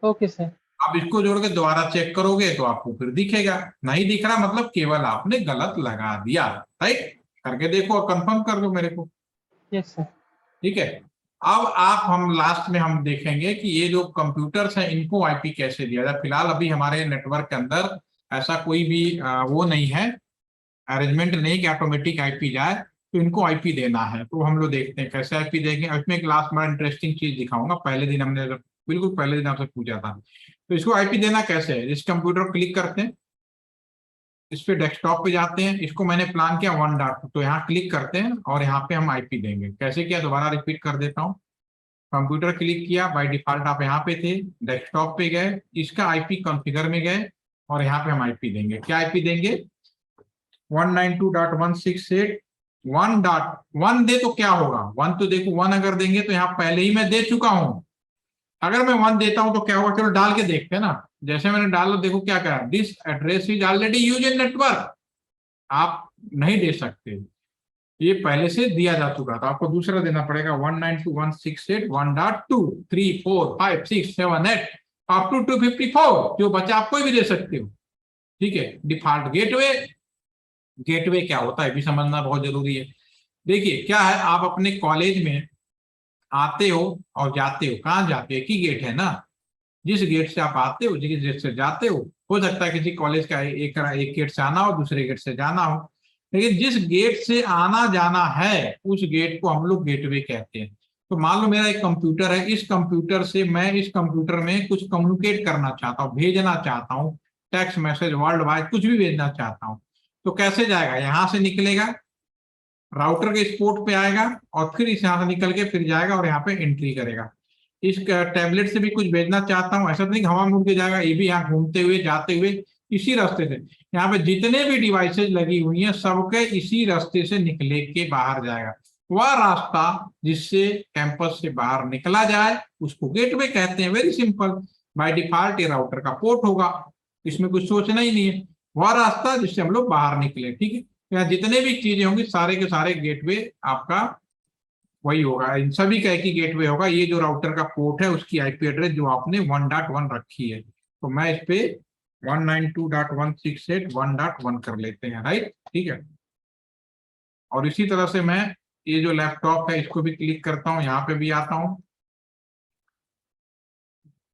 Okay sir. आप इसको जोड़ के दोबारा चेक करोगे तो आपको फिर दिखेगा। नहीं दिख रहा मतलब केवल आपने गलत लगा दिया। राइट, करके देखो और कंफर्म कर दो मेरे को। Yes sir. ठीक है, अब आप हम लास्ट में हम देखेंगे कि ये जो कंप्यूटर्स हैं इनको आईपी कैसे दिया जाए। फिलहाल अभी हमारे नेटवर्क के अंदर ऐसा कोई भी वो नहीं है, अरेंजमेंट नहीं कि ऑटोमेटिक आईपी जाए, तो इनको आईपी देना है। तो हम लोग देखते हैं कैसे आईपी देंगे। इसमें एक लास्ट बड़ा इंटरेस्टिंग चीज दिखाऊंगा। पहले दिन हमने बिल्कुल पहले दिन आपसे पूछा था, तो इसको आईपी देना कैसे है। इस कंप्यूटर को क्लिक करते हैं, इस पे डेस्कटॉप पे जाते हैं, इसको मैंने प्लान किया 1.2, तो यहाँ क्लिक करते हैं और यहाँ पे हम आईपी देंगे। कैसे किया दोबारा रिपीट कर देता हूँ। कंप्यूटर क्लिक किया, बाय डिफॉल्ट आप यहाँ पे थे, डेस्कटॉप पे गए, इसका आईपी कॉन्फ़िगर में गए और यहाँ पे हम आईपी देंगे। क्या आईपी देंगे, 192.168.1.1 दे तो क्या होगा, 1 तो देखो 1 अगर देंगे तो यहाँ पहले ही मैं दे चुका हूं। अगर मैं 1 देता हूं तो क्या होगा, चलो डाल के देखते हैं ना। जैसे मैंने डाला देखो क्या कहा, this address is already use in network. आप नहीं दे सकते, ये पहले से दिया जा चुका था, आपको दूसरा देना पड़ेगा। 192.168.1.2 3 4 5 6 7 8 अप टू 254, जो बचा आप कोई भी दे सकते हो। ठीक है, डिफॉल्ट गेटवे। गेटवे क्या होता है भी समझना बहुत जरूरी है। देखिए क्या है, आप अपने कॉलेज में आते हो और जाते हो, कहाँ जाते हो, एक ही गेट है ना। जिस गेट से आप आते हो, जिस गेट से जाते हो सकता है किसी कॉलेज का एक गेट से आना हो, दूसरे गेट से जाना हो, लेकिन जिस गेट से आना जाना है उस गेट को हम लोग गेटवे कहते हैं। तो मान लो मेरा एक कंप्यूटर है, इस कंप्यूटर से मैं इस कंप्यूटर में कुछ कम्युनिकेट करना चाहता हूँ, भेजना चाहता हूँ, टेक्स्ट मैसेज, वर्ल्ड वाइड कुछ भी भेजना चाहता हूँ, तो कैसे जाएगा, यहां से निकलेगा, राउटर के इस पोर्ट पे आएगा और फिर इस यहाँ से निकल के फिर जाएगा और यहाँ पे एंट्री करेगा। इस टैबलेट से भी कुछ भेजना चाहता हूँ, ऐसा नहीं कि हवा में उड़ के जाएगा, ये भी यहाँ घूमते हुए जाते हुए इसी रास्ते से, यहाँ पे जितने भी डिवाइसेज लगी हुई हैं सबके इसी रास्ते से निकले के बाहर जाएगा। वह रास्ता जिससे कैंपस से बाहर निकला जाए उसको गेटवे कहते हैं। वेरी सिंपल, बाय डिफॉल्ट ये राउटर का पोर्ट होगा, इसमें कुछ सोचना ही नहीं है। वह रास्ता जिससे हम लोग बाहर निकले, ठीक है। यहाँ जितने भी चीजें होंगी सारे के सारे गेटवे आपका वही होगा, इन सभी का एक ही गेटवे होगा। ये जो राउटर का पोर्ट है उसकी आईपी एड्रेस जो आपने 1.1 रखी है, तो मैं इस पे 192.168.1.1 कर लेते हैं। राइट, ठीक है। और इसी तरह से मैं ये जो लैपटॉप है इसको भी क्लिक करता हूँ, यहाँ पे भी आता हूँ,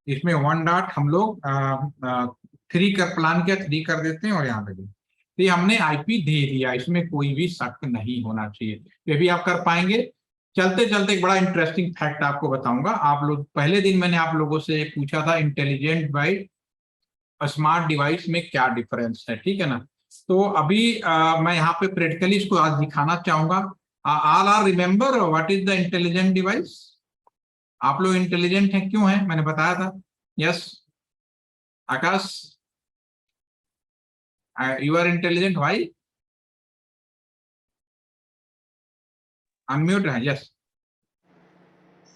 इसमें 1 हम लोग 3 कर प्लान किया, 3 कर देते हैं और यहाँ पे भी। तो ये हमने आईपी दे दिया, इसमें कोई भी शक नहीं होना चाहिए, ये भी आप कर पाएंगे। चलते चलते एक बड़ा इंटरेस्टिंग फैक्ट आपको बताऊंगा। आप लोग पहले दिन मैंने आप लोगों से पूछा था इंटेलिजेंट बाई स्मार्ट डिवाइस में क्या डिफरेंस है, ठीक है ना। तो अभी मैं यहाँ पे प्रैक्टिकली इसको आज दिखाना चाहूंगा। All are remember what is the intelligent device. आप लोग इंटेलिजेंट हैं क्यों हैं, मैंने बताया था। Yes Akash, you are intelligent, भाई अनम्यूट है। यस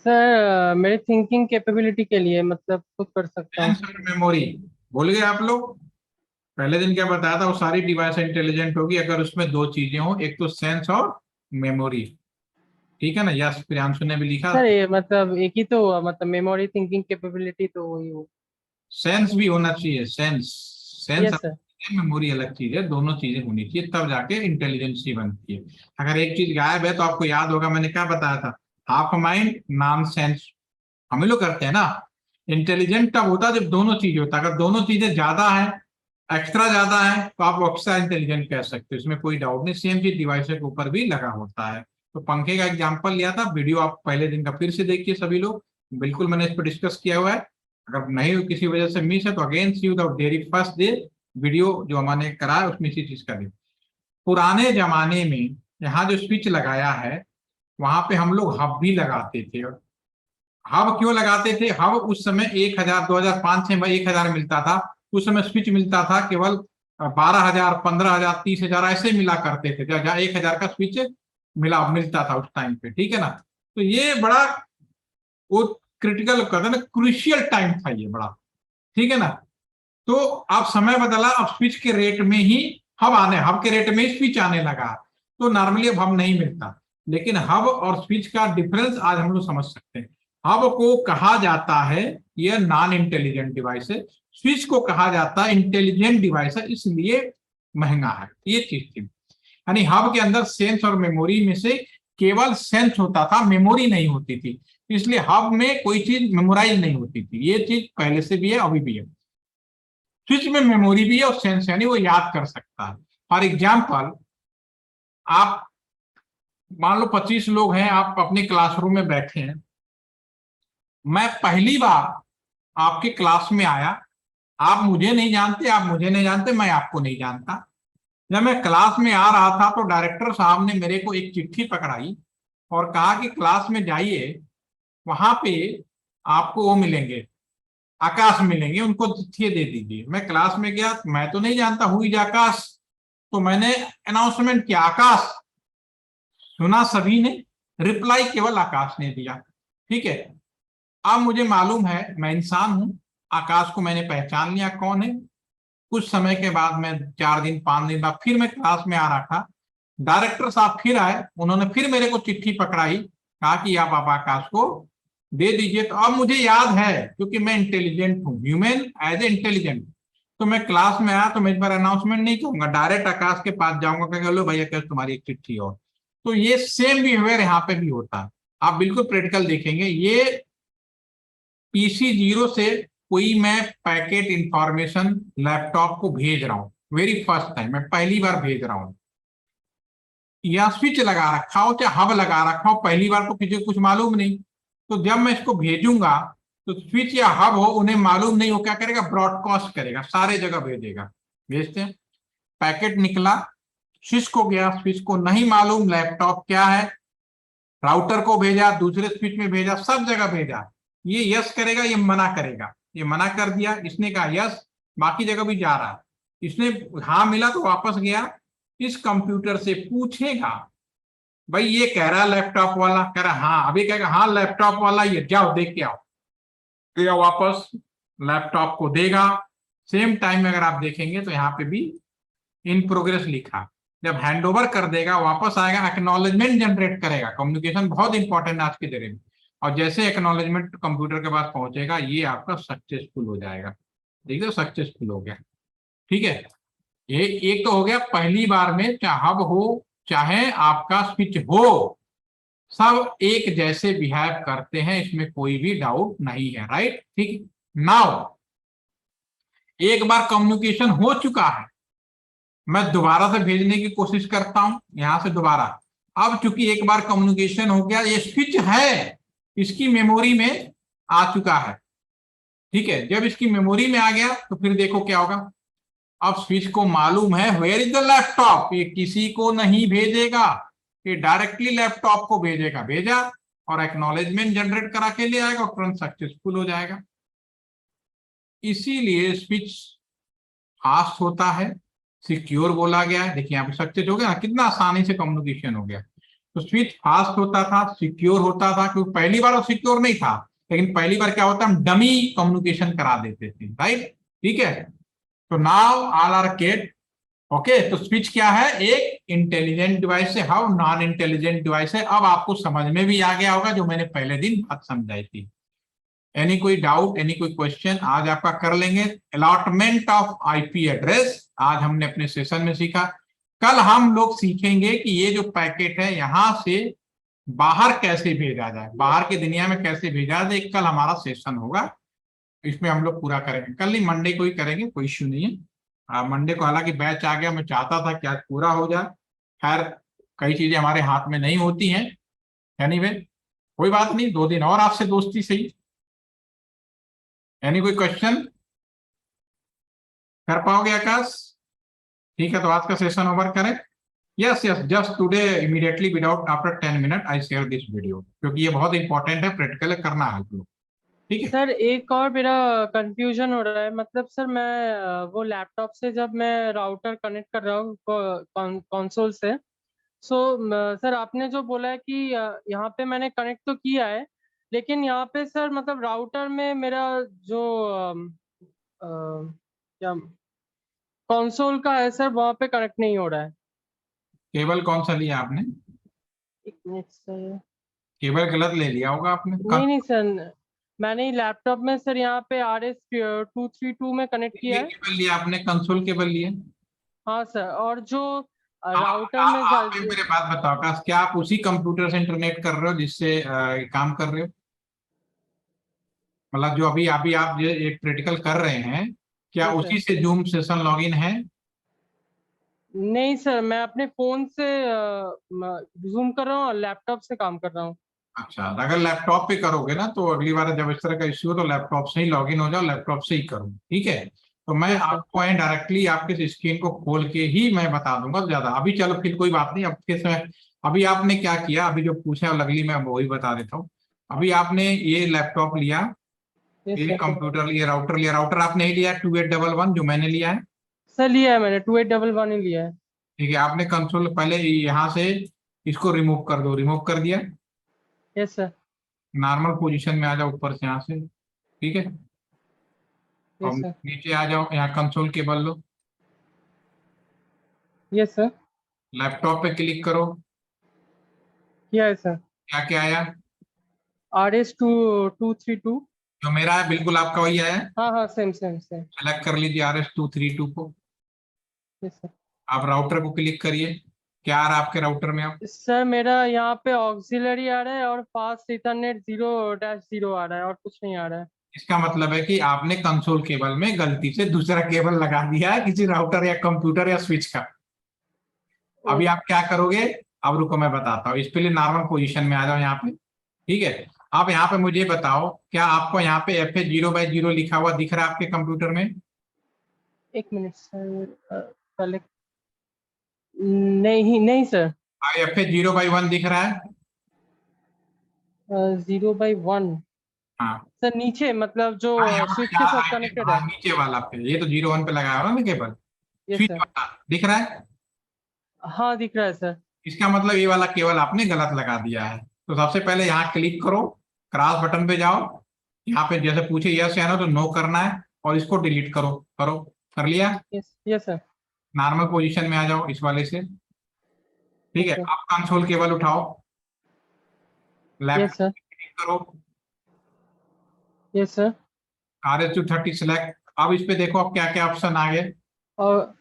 सर मेरी थिंकिंग कैपेबिलिटी के लिए, मतलब खुद कर सकता हूँ। मेमोरी भूल गए आप लोग। पहले दिन क्या बताया था, वो सारी डिवाइस इंटेलिजेंट होगी अगर उसमें 2 चीजें हो, एक तो सेंस और मेमोरी, ठीक है ना। यस प्रियांशु ने भी लिखा। सर ये मतलब एक ही तो हुआ, मतलब मेमोरी थिंकिंग कैपेबिलिटी तो वही हो। सेंस भी होना चाहिए, sense. Sense yes sir. Memory अलग चीज है, दोनों चीजें होनी चाहिए तब जाके इंटेलिजेंस ही बनती है। अगर एक चीज गायब है तो आपको याद होगा मैंने क्या बताया था, हाफ माइंड नॉन सेंस। हम लोग करते हैं ना। इंटेलिजेंट तब होता है जब दोनों चीजें होता है, अगर दोनों चीजें ज्यादा है, एक्स्ट्रा ज्यादा है, तो आप एक्स्ट्रा इंटेलिजेंट कह सकते हो, इसमें कोई डाउट नहीं। सेम चीज डिवाइस के ऊपर भी लगा होता है। तो पंखे का एग्जांपल लिया था, वीडियो आप पहले दिन का फिर से देखिए सभी लोग, बिल्कुल मैंने इस पर डिस्कस किया हुआ है। अगर नहीं किसी वजह से मिस है तो again see you the very first day video जो हमने करा है उसमें इसी चीज का देखिए। पुराने जमाने में यहाँ जो स्विच लगाया है वहां पे हम लोग हब भी लगाते थे। हब क्यों लगाते थे, हब उस समय 1000 2005 से 1000 मिलता था। उस समय स्विच मिलता था केवल 12,000 15,000 30,000 ऐसे मिला करते थे, जहाँ 1000 का स्विच मिलता था उस टाइम पे, ठीक है ना। तो ये बड़ा वो क्रिटिकल कहते ना, क्रूशियल टाइम था ये बड़ा, ठीक है ना। तो अब समय बदला, अब स्विच के रेट में ही हब के रेट में ही स्विच आने लगा। तो नॉर्मली अब हब नहीं मिलता, लेकिन हब और स्विच का डिफरेंस आज हम लोग समझ सकते हैं। हब को कहा जाता है ये नॉन इंटेलिजेंट डिवाइस है। स्विच को कहा जाता है इंटेलिजेंट डिवाइस है, इसलिए महंगा है। ये चीज थी, यानी हब के अंदर सेंस और मेमोरी में से केवल सेंस होता था, मेमोरी नहीं होती थी, इसलिए हब में कोई चीज मेमोराइज नहीं होती थी। ये चीज पहले से भी है, अभी भी है। स्विच में मेमोरी भी है और सेंस, यानी वो याद कर सकता है। फॉर एग्जाम्पल, आप मान लो 25 लोग हैं, आप अपने क्लासरूम में बैठे हैं, मैं पहली बार आपके क्लास में आया, आप मुझे नहीं जानते, आप मुझे नहीं जानते, मैं आपको नहीं जानता। जब मैं क्लास में आ रहा था तो डायरेक्टर साहब ने मेरे को एक चिट्ठी पकड़ाई और कहा कि क्लास में जाइए, वहां पे आपको वो मिलेंगे, आकाश मिलेंगे, उनको चिट्ठी दे दीजिए। मैं क्लास में गया, मैं तो नहीं जानता हु इज आकाश, तो मैंने अनाउंसमेंट किया आकाश, सुना सभी ने, रिप्लाई केवल आकाश ने दिया। ठीक है, अब मुझे मालूम है मैं इंसान हूं, आकाश को मैंने पहचान लिया कौन है। कुछ समय के बाद, मैं 4 दिन 5 दिन बाद फिर मैं क्लास में आ रहा था, डायरेक्टर साहब फिर आए, उन्होंने फिर मेरे को चिट्ठी पकड़ाई, कहा कि आप आकाश को दे दीजिए। तो अब मुझे याद है, क्योंकि मैं इंटेलिजेंट हूँ, ह्यूमन एज ए इंटेलिजेंट, तो मैं क्लास में आया तो मैं इस बार अनाउंसमेंट नहीं करूंगा, डायरेक्ट आकाश के पास जाऊंगा, कहेंगे लो भैया कैसे तुम्हारी एक चिट्ठी और। तो ये सेम बिहेवियर यहाँ पे भी होता है, आप बिल्कुल प्रैक्टिकल देखेंगे। ये PC0 से कोई मैं पैकेट इंफॉर्मेशन लैपटॉप को भेज रहा हूं, वेरी फर्स्ट टाइम, मैं पहली बार भेज रहा हूं, या स्विच लगा रखा हो चाहे हब लगा रखा हो, पहली बार तो किसी को कुछ मालूम नहीं। तो जब मैं इसको भेजूंगा तो स्विच या हब हो, उन्हें मालूम नहीं हो, क्या करेगा, ब्रॉडकास्ट करेगा, सारे जगह भेजेगा। भेजते हैं, पैकेट निकला, स्विच को गया, स्विच को नहीं मालूम लैपटॉप क्या है, राउटर को भेजा, दूसरे स्विच में भेजा, सब जगह भेजा। ये यस करेगा, ये मना करेगा, ये मना कर दिया, इसने कहा यस, बाकी जगह भी जा रहा, इसने हाँ मिला तो वापस गया, इस कंप्यूटर से पूछेगा भाई ये कह रहा है लैपटॉप वाला, कह रहा हाँ, अभी कहेगा हाँ लैपटॉप वाला, ये जाओ देख के आओ, गया वापस, लैपटॉप को देगा। सेम टाइम में अगर आप देखेंगे तो यहाँ पे भी इन प्रोग्रेस लिखा, जब हैंडओवर कर देगा वापस आएगा, एक्नॉलेजमेंट जनरेट करेगा। कम्युनिकेशन बहुत इंपॉर्टेंट है आज के जरिए में, और जैसे एक्नॉलेजमेंट कंप्यूटर के पास पहुंचेगा, ये आपका सक्सेसफुल हो जाएगा। ठीक है, सक्सेसफुल हो गया। ठीक है, ये एक तो हो गया, पहली बार में चाहे हब हो चाहे आपका स्विच हो, सब एक जैसे बिहेव करते हैं, इसमें कोई भी डाउट नहीं है। राइट, ठीक। नाउ एक बार कम्युनिकेशन हो चुका है, मैं दोबारा से भेजने की कोशिश करता हूं, यहां से दोबारा। अब चूंकि एक बार कम्युनिकेशन हो गया, ये स्विच है, इसकी मेमोरी में आ चुका है। ठीक है, जब इसकी मेमोरी में आ गया तो फिर देखो क्या होगा। अब स्विच को मालूम है वेयर इज द लैपटॉप, ये किसी को नहीं भेजेगा, ये डायरेक्टली लैपटॉप को भेजेगा, भेजा और एक्नॉलेजमेंट जनरेट करा के ले आएगा और तुरंत सक्सेसफुल हो जाएगा। इसीलिए स्विच फास्ट होता है, सिक्योर बोला गया है। देखिए यहाँ पे सक्सेस हो गया ना, कितना आसानी से कम्युनिकेशन हो गया। तो स्विच फास्ट होता था, सिक्योर होता था, क्योंकि पहली बार वो सिक्योर नहीं था, लेकिन पहली बार क्या होता है, हम डमी कम्युनिकेशन करा देते थे। राइट, ठीक है। तो नाउ ऑल आर केट ओके। तो स्विच क्या है, एक इंटेलिजेंट डिवाइस है, हाउ नॉन इंटेलिजेंट डिवाइस है। अब आपको समझ में भी आ गया होगा जो मैंने पहले दिन बात समझाई थी। एनी कोई डाउट, एनी कोई क्वेश्चन, आज आपका कर लेंगे अलॉटमेंट ऑफ आईपी एड्रेस। आज हमने अपने सेशन में सीखा, कल हम लोग सीखेंगे कि ये जो पैकेट है यहां से बाहर कैसे भेजा जाए, बाहर की दुनिया में कैसे भेजा जाए। कल हमारा सेशन होगा, इसमें हम लोग पूरा करेंगे, कल नहीं मंडे को ही करेंगे, कोई इश्यू नहीं है। मंडे को हालांकि बैच आ गया, मैं चाहता था कि आज पूरा हो जाए, खैर कई चीजें हमारे हाथ में नहीं होती हैं। एनीवे कोई बात नहीं, 2 दिन और आपसे दोस्ती सही। एनी कोई क्वेश्चन कर पाओगे आकाश? ठीक है, तो आज का सेशन ओवर करें। Yes yes, just today immediately without after 10 minute I share this video, क्योंकि ये बहुत इंपॉर्टेंट है, प्रैक्टिकल करना है लोग। ठीक है सर एक और मेरा कंफ्यूजन हो रहा है, मतलब सर मैं वो लैपटॉप से जब मैं राउटर कनेक्ट कर रहा हूँ कंसोल से, सो सर आपने जो बोला है कि यहाँ पे मैंने कनेक्ट तो किया है, लेकिन यहाँ पे सर मतलब राउटर में मेरा जो क्या कंसोल का है सर, वहाँ पे कनेक्ट नहीं हो रहा है। केबल कौन सा लिया आपने? एक मिनट सर। केबल गलत ले लिया होगा आपने। नहीं नहीं सर, मैंने लैपटॉप में सर यहाँ पे RS232 में कनेक्ट किया ये है। केबल लिया आपने, कंसोल केबल लिए? हाँ सर, और जो आप राउटर में आप एक मेरे बात बताओ, क्या आप उसी कंप्यूटर से इंटरनेट कर रहे हो जिससे काम कर रहे हो? मतलब जो अभी अभी आप जो एक प्रैक्टिकल कर रहे हैं, क्या यस सर। उसी से जूम सेशन लॉगिन है? नहीं सर, मैं अपने फोन से जूम कर रहा हूँ और लैपटॉप से काम कर रहा हूँ। अच्छा, अगर लैपटॉप पे करोगे ना तो अगली बार जब इस तरह का इश्यू हो तो लैपटॉप से ही लॉगिन हो जाओ, लैपटॉप से ही करो, ठीक है? तो मैं यस सर। आपको डायरेक्टली आपके स्क्रीन को खोल के ही मैं बता दूंगा ज्यादा। अभी चलो फिर कोई बात नहीं, अब किस में अभी आपने क्या किया, अभी जो पूछा अगली मैं वही बता देता हूँ। अभी आपने ये लैपटॉप लिया, यस ये सर। कंप्यूटर लिया, राउटर लिया। राउटर आपने ही लिया 2811 जो मैंने लिया है? सर लिया है मैंने, 2811 ही लिया है। ठीक है, आपने कंसोल पहले यहाँ से इसको रिमूव कर दो, रिमूव कर दिया? Yes sir. नॉर्मल पोजीशन में आ जाओ ऊपर से यहाँ से, ठीक है? और यस सर। नीचे आ जाओ, यहाँ कंसोल केबल लो, यस सर। लैपटॉप पे क्लिक करो। किया है सर। क्या क्या आया? RS232। जो मेरा है बिल्कुल आपका वही आया। हाँ हाँ, सेम सेम सेम। सेलेक्ट कर लीजिए RS232 को। Yes sir. आप राउटर को क्लिक करिए, क्या आ रहा है आपके राउटर में? आप सर मेरा यहाँ पे ऑक्सिलरी आ रहा है और फास्ट इथरनेट 0-0 आ रहा है, और कुछ नहीं आ रहा है। इसका मतलब है कि आपने कंसोल केबल में गलती से दूसरा केबल लगा दिया है किसी राउटर या कंप्यूटर या स्विच का। अभी आप क्या करोगे? अब रुको मैं बताता हूँ। इसके लिए नॉर्मल पोजीशन में आ जाओ यहाँ पे, ठीक है? आप यहाँ पे मुझे बताओ, क्या आपको यहाँ पे FA0/0 लिखा हुआ दिख रहा है आपके कंप्यूटर में? एक मिनट सर, पहले। नहीं नहीं सर। FA0/1 दिख रहा है? 0/1। हाँ। सर नीचे, मतलब जो हाँ यहाँ स्विच के यहाँ साथ कनेक्टेड हाँ है। नीचे वाला पे, ये तो 01 पे लगाया हो ना केबल, यस स्विच सर। वाला दिख रहा है? हाँ दिख रहा है सर। इसका मतलब ये वाला केबल आपने गलत लगा दिया है। तो सबसे पहले यहाँ क्लिक करो, क्रॉस बटन पे जाओ, यहाँ पे जैसे पूछे यस या नो तो नो करना है, और इसको डिलीट करो। करो, कर लिया? Yes yes sir. Normal position में आ जाओ इस वाले से, ठीक यस है? सर। अब कंसोल केबल उठाओ, यस लैपटॉप सर। क्लिक करो, यस सर। RS230 select. अब इस पे देखो अब क्या क्या ऑप्शन आ गए। और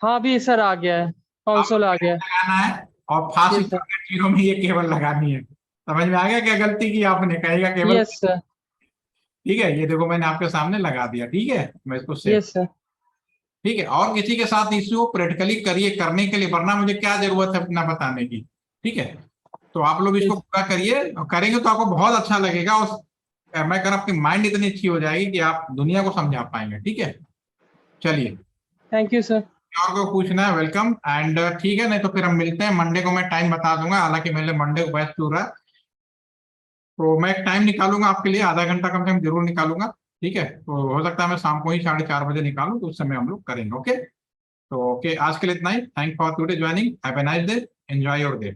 हाँ भी सर आ गया है, अब कंसोल आ गया है। लगाना है और fast yes sir. Internet zero में ये केबल लगानी है। समझ में आ गया क्या गलती की आपने? कहेगा केबल, यस सर। ठीक है? ये देखो मैंने आपके सामने लगा दिया, ठीक है? मैं इसको सेव, यस सर। ठीक है? और किसी के साथ इश्यू प्रैक्टिकली करिए करने के लिए, वरना मुझे क्या जरूरत है अपना बताने की, ठीक है? तो आप लोग इसको यस। पूरा करिए, और करेंगे तो आपको बहुत अच्छा लगेगा। उस मैं कर आपकी माइंड इतनी अच्छी हो जाएगी कि आप दुनिया को समझा पाएंगे, ठीक है? चलिए, थैंक यू सर। और को पूछना है वेलकम एंड, ठीक है? नहीं तो फिर हम मिलते हैं मंडे को, मैं टाइम बता दूंगा, हालांकि मेरे मंडे को बैच चल रहा है, तो मैं एक टाइम निकालूंगा आपके लिए, आधा घंटा कम से कम जरूर निकालूंगा, ठीक है? तो हो सकता है मैं शाम को ही 4:30 बजे निकालूं, तो उस समय हम लोग करेंगे, ओके? तो ओके, आज के लिए इतना ही। Thank for today joining, have a nice day, enjoy your day.